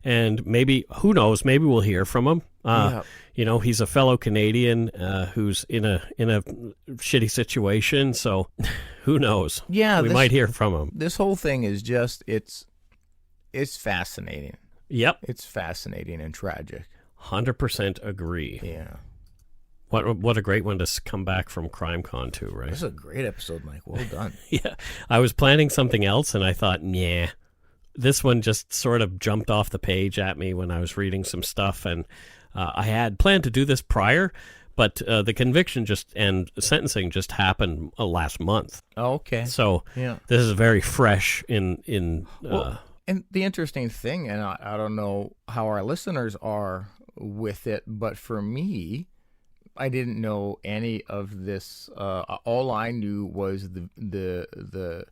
And maybe, who knows, maybe we'll hear from him. He's a fellow Canadian who's in a shitty situation, so who knows? Yeah, we might hear from him. This whole thing is just, it's fascinating. Yep. It's fascinating and tragic. 100% agree. Yeah. What a great one to come back from CrimeCon to, right? This is a great episode, Mike. Well done. Yeah. I was planning something else, and I thought, yeah. This one just sort of jumped off the page at me when I was reading some stuff, and I had planned to do this prior, but the conviction and sentencing just happened last month. Oh, okay. So yeah. This is very fresh in and the interesting thing, and I don't know how our listeners are with it, but for me, I didn't know any of this. All I knew was the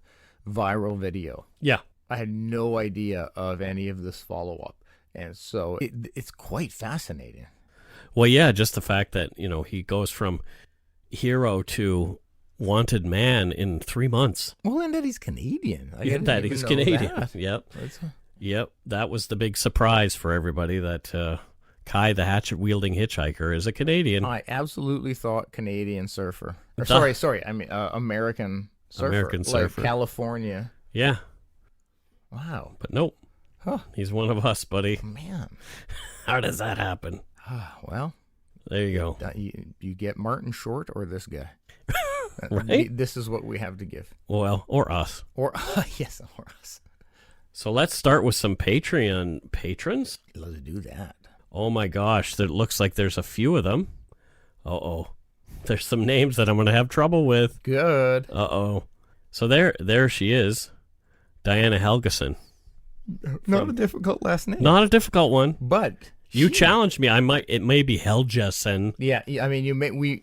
viral video. Yeah. I had no idea of any of this follow-up, and so it's quite fascinating. Well, yeah, just the fact that, he goes from hero to wanted man in 3 months. Well, and that he's Canadian. That he's Canadian. That. Yep. Yep. That was the big surprise for everybody that Kai the Hatchet Wielding Hitchhiker is a Canadian. I absolutely thought Canadian surfer. Sorry. I mean, American surfer. American surfer. Like California. Yeah. Wow. But nope. Huh. He's one of us, buddy. Man. How does that happen? Well. There you go. You get Martin Short or this guy. Right? This is what we have to give. Well, or us. Yes, or us. So let's start with some Patreon patrons. Let's do that. Oh my gosh, it looks like there's a few of them. Uh-oh. There's some names that I'm going to have trouble with. Good. Uh-oh. So there she is. Diana Helgeson. Not a difficult last name. Not a difficult one. But you challenged me. It may be Helgeson. Yeah, I mean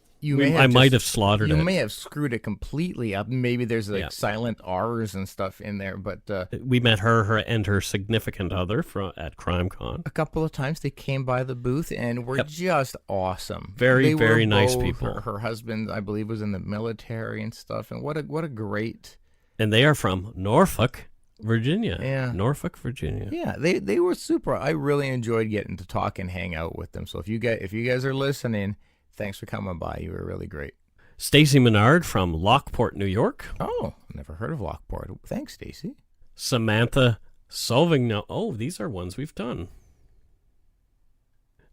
I might have slaughtered it. You may have screwed it completely up. Maybe there's silent R's and stuff in there, but we met her and her significant other at CrimeCon. A couple of times they came by the booth and were just awesome. Very, very nice people. Her husband, I believe, was in the military and stuff, and what a great. And they are from Norfolk, Virginia. Yeah. Norfolk, Virginia. Yeah, they were super. I really enjoyed getting to talk and hang out with them. So if you guys are listening, thanks for coming by. You were really great. Stacy Menard from Lockport, New York. Oh, never heard of Lockport. Thanks, Stacy. Samantha Sauvignon. Oh, these are ones we've done.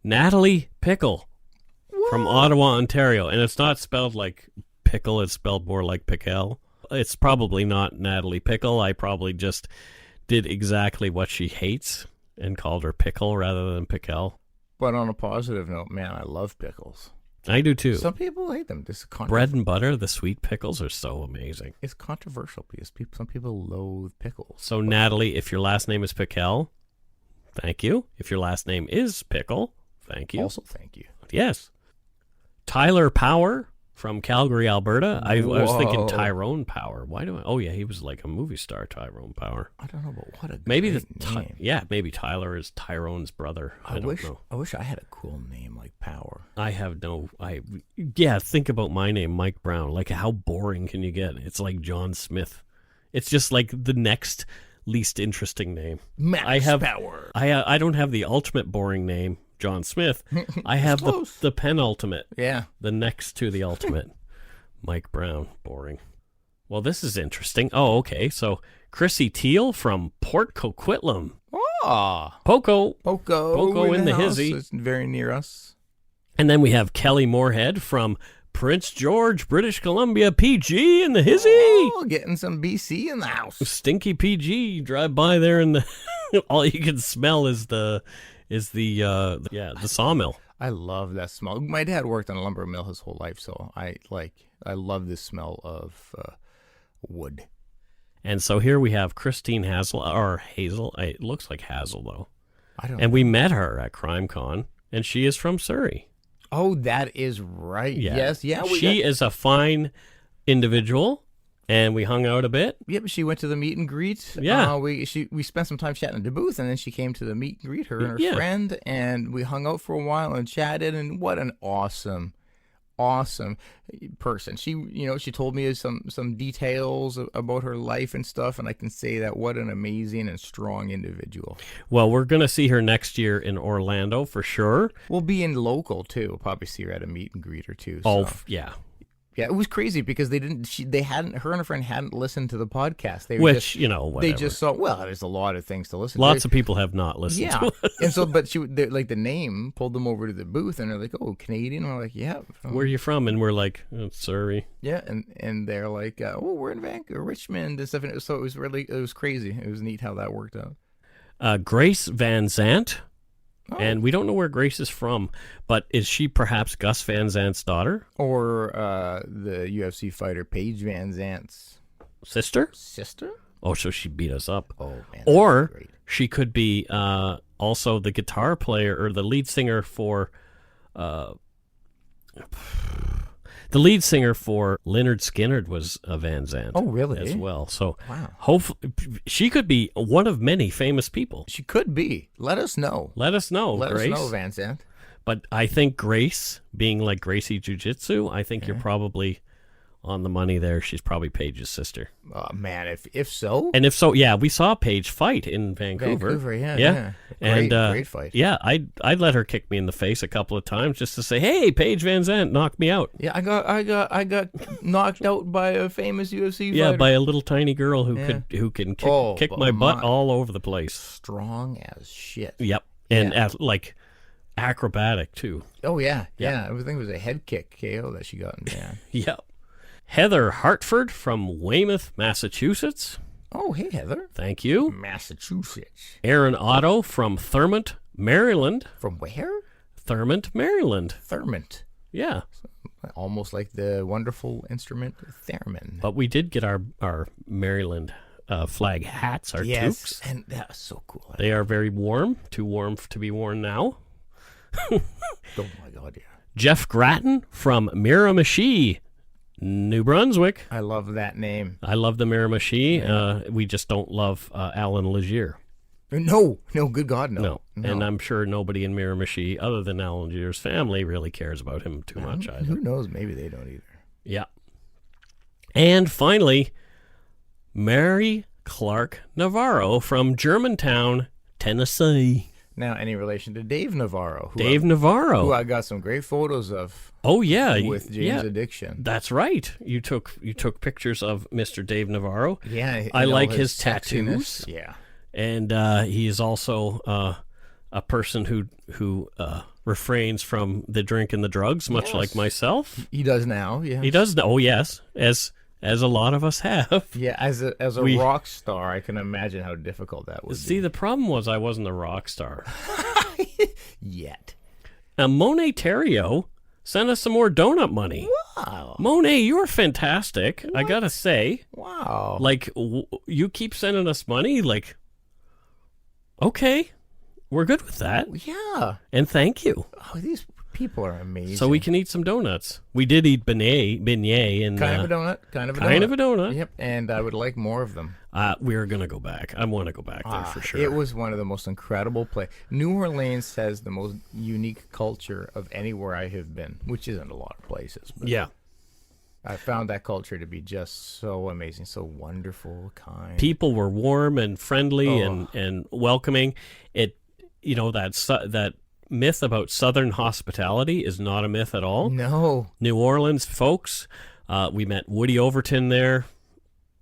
Natalie Pickle from Ottawa, Ontario. And it's not spelled like pickle. It's spelled more like pickle. It's probably not Natalie Pickle. I probably just did exactly what she hates and called her pickle rather than pickle. But on a positive note, man, I love pickles. I do too. Some people hate them. Bread and butter, the sweet pickles are so amazing. It's controversial because some people loathe pickles. So, Natalie, if your last name is Pickle, thank you. If your last name is Pickle, thank you. Also, thank you. Yes. Tyler Power from Calgary, Alberta. I was thinking Tyrone Power. Why do I? Oh, yeah, he was like a movie star, Tyrone Power. I don't know, but what a maybe great name. Maybe Tyler is Tyrone's brother. I don't know. I wish I had a cool name like Power. Think about my name, Mike Brown. Like, how boring can you get? It's like John Smith. It's just like the next least interesting name. Power. I don't have the ultimate boring name, John Smith. I have the penultimate. Yeah. The next to the ultimate. Mike Brown. Boring. Well, this is interesting. Oh, okay. So Chrissy Teal from Port Coquitlam. Ah, Poco Poco in the house. hizzy. It's very near us. And then we have Kelly Moorhead from Prince George, British Columbia, PG in the hizzy. Oh, getting some BC in the house. Stinky PG. You drive by there and all you can smell is the sawmill. I love that smell. My dad worked on a lumber mill his whole life, so I love the smell of wood. And so here we have Christine Hazel. It looks like Hazel though. I don't. And we met her at CrimeCon, and she is from Surrey. Oh, that is right. Yeah. Yes, yeah. She is a fine individual, and we hung out a bit. Yep, she went to the meet and greet. Yeah. We spent some time chatting at the booth, and then she came to the meet and greet, her and her friend, and we hung out for a while and chatted, and what an awesome person. She told me some details about her life and stuff, and I can say that what an amazing and strong individual. Well, we're going to see her next year in Orlando for sure. We'll be in local too. We'll probably see her at a meet and greet or two. Oh, yeah. Yeah, it was crazy because her and her friend hadn't listened to the podcast. Whatever. They just saw, well, there's a lot of things to listen to. Lots of people have not listened to it. And so, but the name pulled them over to the booth, and they're like, oh, Canadian? And we're like, yeah. Where are you from? And we're like, oh, Surrey. Yeah, and they're like, oh, we're in Vancouver, Richmond, and stuff. And so it was crazy. It was neat how that worked out. Grace Van Zandt. Oh. And we don't know where Grace is from, but is she perhaps Gus Van Zandt's daughter? Or the UFC fighter Paige Van Zandt's sister? Oh, so she beat us up. Oh, man. Or she could be also the guitar player or the lead singer for Lynyrd Skynyrd was Van Zandt. Oh, really? As well. So wow. Hopefully she could be one of many famous people. She could be. Let us know. Let us know, Grace. Let us know, Van Zandt. But I think Grace, being like Gracie Jiu-Jitsu, I think you're probably on the money there. She's probably Paige's sister. Oh, man, if so. And if so, yeah, we saw Paige fight in Vancouver. Yeah. Great fight. Yeah, I'd let her kick me in the face a couple of times just to say, hey, Paige Van Zandt knocked me out. Yeah, I got knocked out by a famous UFC fighter. Yeah, by a little tiny girl who can kick my butt all over the place. Strong as shit. Yep. And acrobatic too. Oh yeah. I think it was a head kick KO that she got in Van. Yep. Heather Hartford from Weymouth, Massachusetts. Oh, hey, Heather. Thank you. Massachusetts. Aaron Otto from Thurmont, Maryland. From where? Thurmont, Maryland. Thurmont. Yeah. Almost like the wonderful instrument theremin. But we did get our Maryland flag hats, our toques. And that was so cool. They are very warm, too warm to be worn now. Oh, my God, yeah. Jeff Grattan from Miramichi, New Brunswick. I love that name. I love the Miramichi. We just don't love Alan Legier. No, good God, no. And I'm sure nobody in Miramichi, other than Alan Legier's family, really cares about him too much either. Who knows? Maybe they don't either. Yeah. And finally, Mary Clark Navarro from Germantown, Tennessee. Now, any relation to Dave Navarro? Navarro. Who I got some great photos of. Oh, yeah. With James Addiction. That's right. You took pictures of Mr. Dave Navarro. Yeah. I like his tattoos. Yeah. And he is also a person who refrains from the drink and the drugs, much like myself. He does now, yeah. He does now. Oh, yes. As a lot of us have. Yeah, as a rock star, I can imagine how difficult that would be. See, the problem was I wasn't a rock star. Yet. Now, Monet Terrio sent us some more donut money. Wow. Monet, you're fantastic, I gotta say. Wow. Like, you keep sending us money, like, okay, we're good with that. Yeah. And thank you. Oh, these people are amazing. So we can eat some donuts. We did eat beignet and kind of a donut. Yep, and I would like more of them. We're gonna go back. I want to go back there for sure. It was one of the most incredible places. New Orleans has the most unique culture of anywhere I have been, which isn't a lot of places. But yeah. I found that culture to be just so amazing, so wonderful, kind. People were warm and friendly and welcoming. It, that myth about Southern hospitality is not a myth at all. No. New Orleans folks, we met Woody Overton there.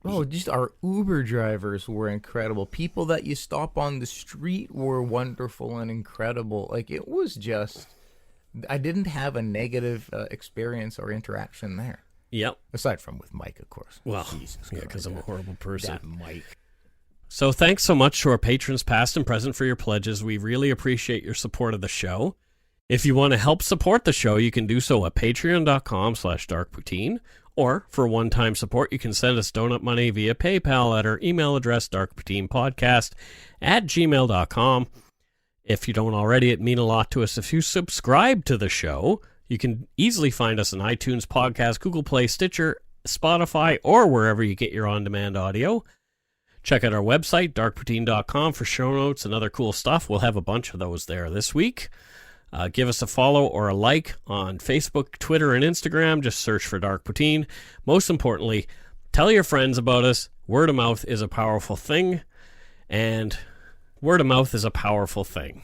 Oh, just our Uber drivers were incredible. People that you stop on the street were wonderful and incredible. Like, it was just, I didn't have a negative experience or interaction there. Yep. Aside from with Mike, of course. Well, Jesus yeah, because I'm a horrible person. That Mike. So thanks so much to our patrons past and present for your pledges. We really appreciate your support of the show. If you want to help support the show, you can do so at patreon.com/darkpoutine. Or, for one-time support, you can send us donut money via PayPal at our email address, darkpoutinepodcast@gmail.com. If you don't already, it'd mean a lot to us if you subscribe to the show. You can easily find us on iTunes, Podcast, Google Play, Stitcher, Spotify, or wherever you get your on-demand audio. Check out our website, darkpoutine.com, for show notes and other cool stuff. We'll have a bunch of those there this week. Give us a follow or a like on Facebook, Twitter, and Instagram. Just search for Dark Poutine. Most importantly, tell your friends about us. Word of mouth is a powerful thing. And word of mouth is a powerful thing.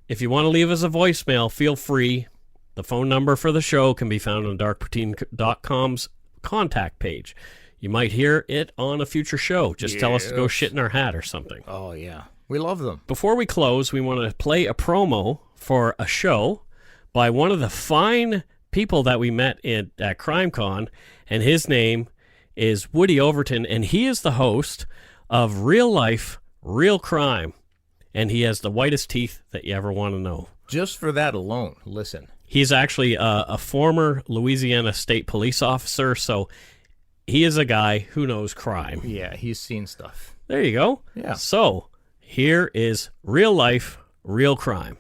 If you want to leave us a voicemail, feel free. The phone number for the show can be found on darkpoutine.com's contact page. You might hear it on a future show. Just tell us to go shit in our hat or something. Oh, yeah. We love them. Before we close, we want to play a promo for a show by one of the fine people that we met at CrimeCon, and his name is Woody Overton, and he is the host of Real Life, Real Crime, and he has the whitest teeth that you ever want to know. Just for that alone, listen. He's actually a former Louisiana State Police officer, so he is a guy who knows crime. Yeah, he's seen stuff. There you go. Yeah. So, here is Real Life, Real Crime.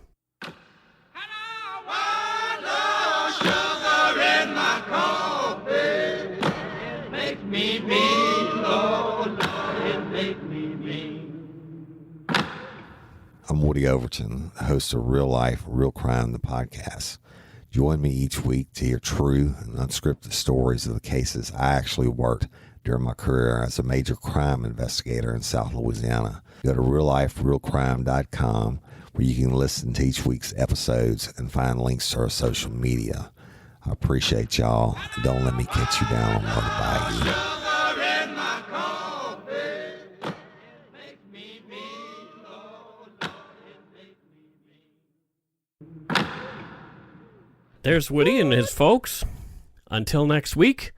I'm Woody Overton, host of Real Life, Real Crime, the podcast. Join me each week to hear true and unscripted stories of the cases I actually worked during my career as a major crime investigator in South Louisiana. Go to realliferealcrime.com where you can listen to each week's episodes and find links to our social media. I appreciate y'all, and don't let me catch you down on Murder Bayou. There's Woody and his folks. Until next week,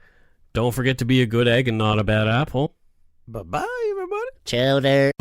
don't forget to be a good egg and not a bad apple. Bye-bye, everybody. Ciao there.